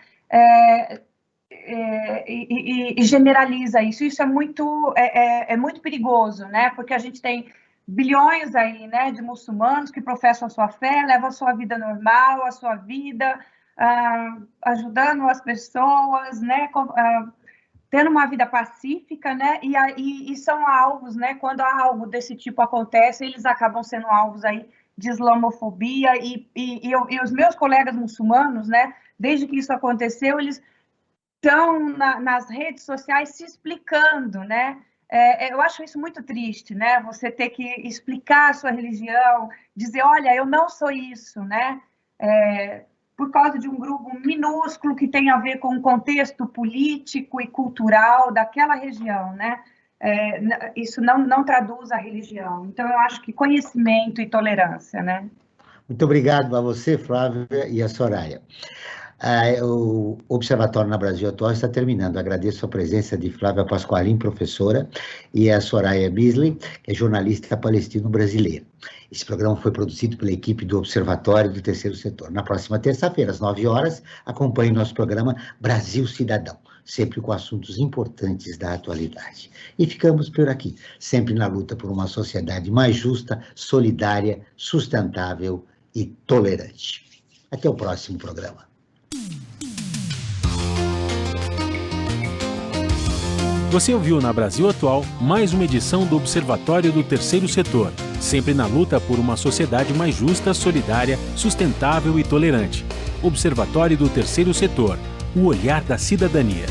e generaliza isso. Isso é muito perigoso, né, porque a gente tem bilhões aí, né, de muçulmanos que professam a sua fé, levam a sua vida normal, a sua vida, ajudando as pessoas, né, tendo uma vida pacífica, né, e são alvos, né, quando algo desse tipo acontece, eles acabam sendo alvos aí de islamofobia, e os meus colegas muçulmanos, né, desde que isso aconteceu, eles estão nas redes sociais se explicando, né, eu acho isso muito triste, né, você ter que explicar a sua religião, dizer, olha, eu não sou isso, né, por causa de um grupo minúsculo que tem a ver com o contexto político e cultural daquela região, né? Isso não traduz a religião. Então, eu acho que conhecimento e tolerância, né? Muito obrigado a você, Flávia, e a Soraya. O Observatório na Brasil Atual está terminando. Agradeço a presença de Flávia Pasqualin, professora, e a Soraya Beasley, que é jornalista palestino-brasileira. Esse programa foi produzido pela equipe do Observatório do Terceiro Setor. Na próxima terça-feira, às 9 horas, acompanhe nosso programa Brasil Cidadão, sempre com assuntos importantes da atualidade. E ficamos por aqui, sempre na luta por uma sociedade mais justa, solidária, sustentável e tolerante. Até o próximo programa. Você ouviu na Brasil Atual mais uma edição do Observatório do Terceiro Setor, sempre na luta por uma sociedade mais justa, solidária, sustentável e tolerante. Observatório do Terceiro Setor, o olhar da cidadania.